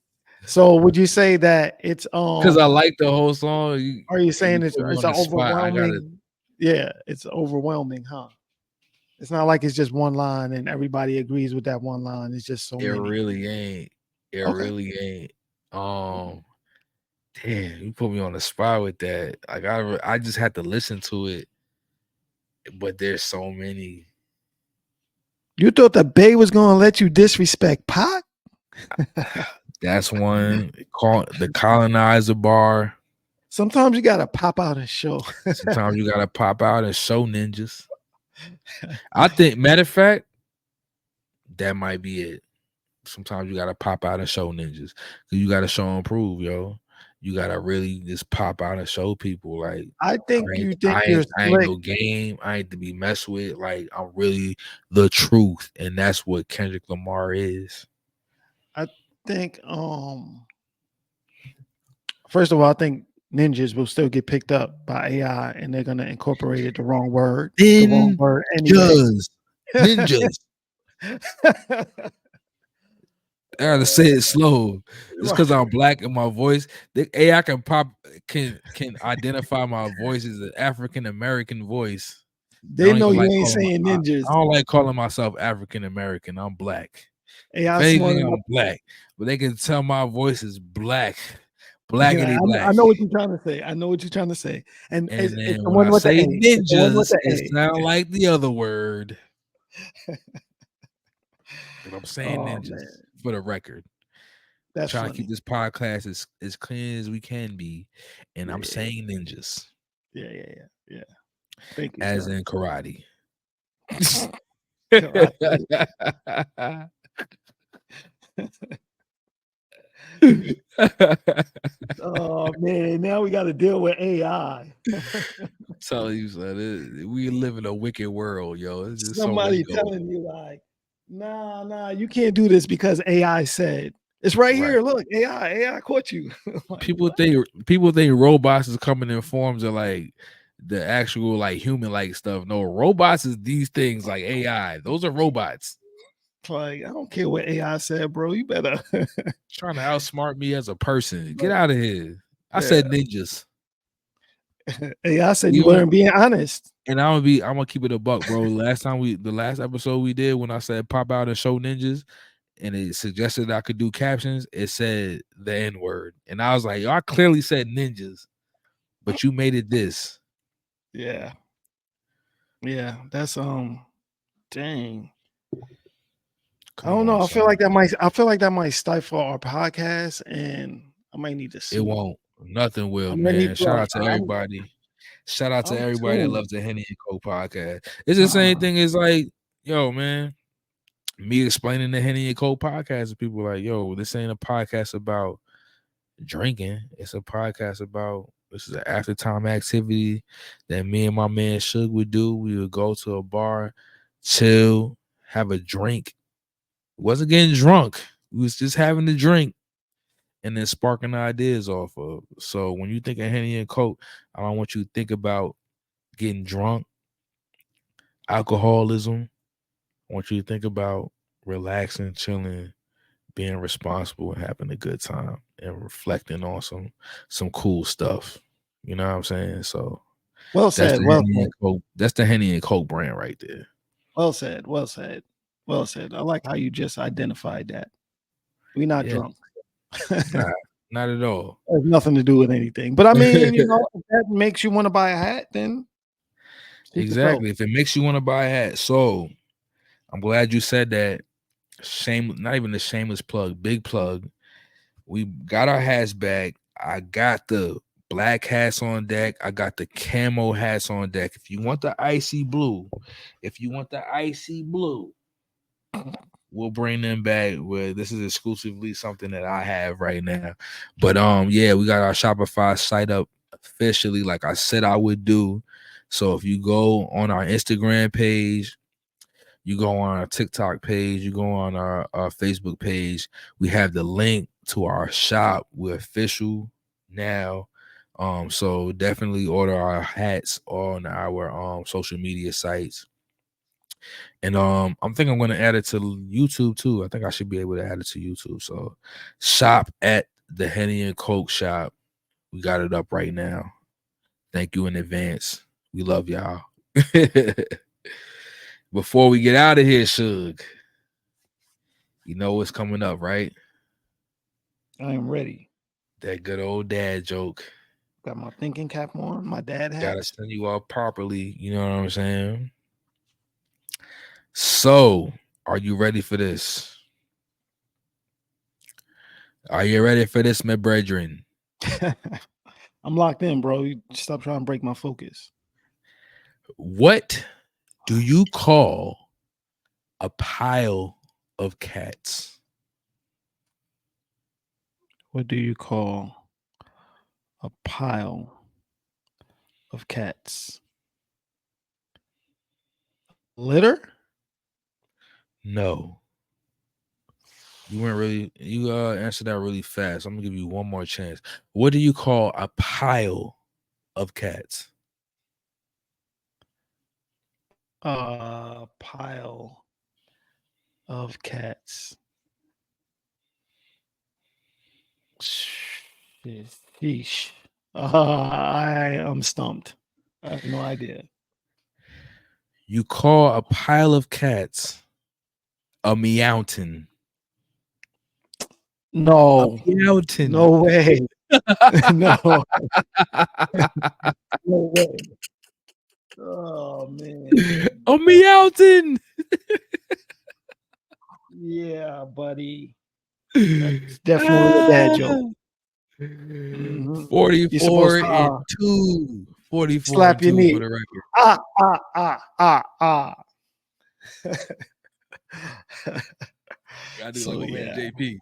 So would you say that it's because I like the whole song? Are you saying it's overwhelming? Yeah, it's overwhelming, huh? It's not like it's just one line and everybody agrees with that one line. It's just so many. Really ain't. Really ain't. Damn, you put me on the spot with that. Like I just had to listen to it, but there's so many. You thought the Bay was gonna let you disrespect Pac? That's one. The Colonizer bar. Sometimes you gotta pop out and show. Sometimes you gotta pop out and show ninjas. I think, matter of fact, that might be it. Sometimes you gotta pop out and show ninjas. You gotta show and prove, yo. You gotta really just pop out and show people. Like, I think I ain't no game. I ain't to be messed with. Like, I'm really the truth, and that's what Kendrick Lamar is. I think, first of all, I think ninjas will still get picked up by AI, and they're gonna incorporate it the wrong word. Ninjas. I gotta say it slow. It's because I'm black and my voice. The AI can identify my voice as an African American voice. They know you ain't saying ninjas. I don't like calling myself African American. I'm black. AI I'm black, but they can tell my voice is black. Black. I know what you're trying to say. And it's the one with the ninjas, it sounds like the other word. But I'm saying Oh ninjas man, for the record. that's Trying to keep funny. this podcast as clean as we can be. And Yeah, I'm saying ninjas, yeah. Thank you, as sir. in karate. Karate. Oh man, now we got to deal with AI. Tell you, son, we live in a wicked world, yo. There's just so much Somebody going telling on. you like, nah, you can't do this because AI said it's right Right. here. Look, AI caught you. Like, People what? think robots is coming in forms of like the actual like human like stuff. No, robots is these things like AI. Those are robots. Like, I don't care what AI said, bro. You better. Trying to outsmart me as a person. Get out of here. I Yeah. said ninjas. AI said you Even weren't being honest. and I'm gonna keep it a buck, bro. The last episode we did when I said pop out and show ninjas, and it suggested I could do captions, it said the N-word. And I was like, yo, I clearly said ninjas, but you made it this. Yeah. That's dang. I Come don't know. on, I feel son. like that might stifle our podcast, and I might need to It sue. won't. Nothing will, I'm gonna need man. Shout out to I'm everybody. Shout out to everybody that suing. loves the Henny and Coke podcast. It's the same thing as like, yo, man, me explaining the Henny and Coke podcast to people like, yo, this ain't a podcast about drinking. It's a podcast about this is an after time activity that me and my man Shug would do. We would go to a bar, chill, have a drink. Wasn't getting drunk. We was just having a drink and then sparking ideas off of. So when you think of Henny and Coke, I don't want you to think about getting drunk, alcoholism. I want you to think about relaxing, chilling, being responsible and having a good time and reflecting on some cool stuff. You know what I'm saying? So Well that's said. the Well Henny said. and Coke. That's the Henny and Coke brand right there. Well said. Well said. Well said. I like how you just identified that. We're not Yeah, drunk. nah, not at all. Has nothing to do with anything. But I mean, if that makes you want to buy a hat, then Exactly. If it makes you want to buy a hat. So I'm glad you said that. Not even a shameless plug, big plug. We got our hats back. I got the black hats on deck. I got the camo hats on deck. If you want the icy blue, we'll bring them back. Where this is exclusively something that I have right now. But yeah, we got our Shopify site up officially, like I said I would do. So if you go on our Instagram page, you go on our TikTok page, you go on our Facebook page, we have the link to our shop. We're official now. So definitely order our hats on our social media sites. And I'm thinking I'm gonna add it to YouTube too. I think I should be able to add it to YouTube. So shop at the Henny and Coke shop. We got it up right now. Thank you in advance. We love y'all. Before we get out of here, Shug, you know what's coming up, right? I am ready. That good old dad joke. Got my thinking cap on, my dad hat. Gotta send you up properly. You know what I'm saying? So, are you ready for this? Are you ready for this, my brethren? I'm locked in, bro. You stop trying to break my focus. What do you call a pile of cats? What do you call a pile of cats? Litter? No. You answered that really fast. I'm gonna give you one more chance. What do you call a pile of cats? A pile of cats. Sheesh. I am stumped. I have no idea. You call a pile of cats a meowton. No. Meowton. No way. No. No way. Oh man. Oh, Meowton. Yeah, buddy. That's definitely a dad joke. Mhm. You're supposed 44 to and 2. 44 and slap your 2 for knee. the record. Ah, ah, ah, ah, ah. I do So like my man yeah, JP.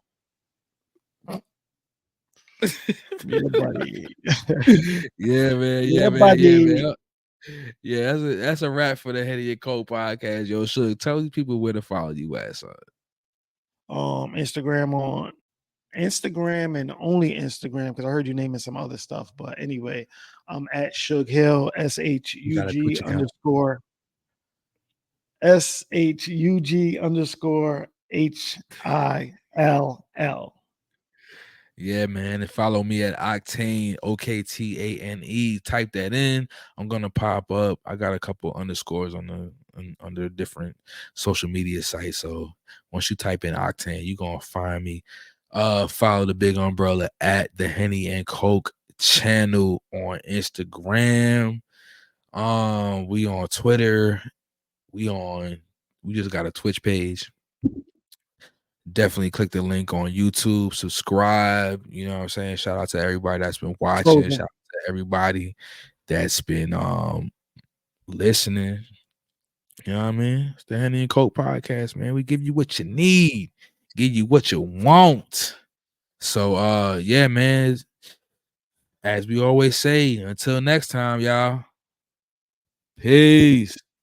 yeah, buddy. Yeah, man. Yeah, Yeah, man. Yeah, buddy. man. Yeah, that's a wrap for the HennyNCoke Podcast. Yo, Shug, tell these people where to follow you at, son. Instagram and only Instagram because I heard you naming some other stuff. But anyway, I'm at Shug Hill, You got a Twitch SHUG account. underscore HILL. Yeah, man. And follow me at Oktane, OKTANE. Type that in. I'm gonna pop up. I got a couple underscores under different social media sites. So once you type in Oktane, you're gonna find me. Follow the big umbrella at the HennyNCoke channel on Instagram. We on Twitter. We just got a Twitch page. Definitely click the link on YouTube, subscribe. You know what I'm saying? Shout out to everybody that's been watching. Shout out to everybody that's been listening. You know what I mean? It's the HennyNCoke Podcast, man. We give you what you need, give you what you want. So yeah, man. As we always say, until next time, y'all. Peace.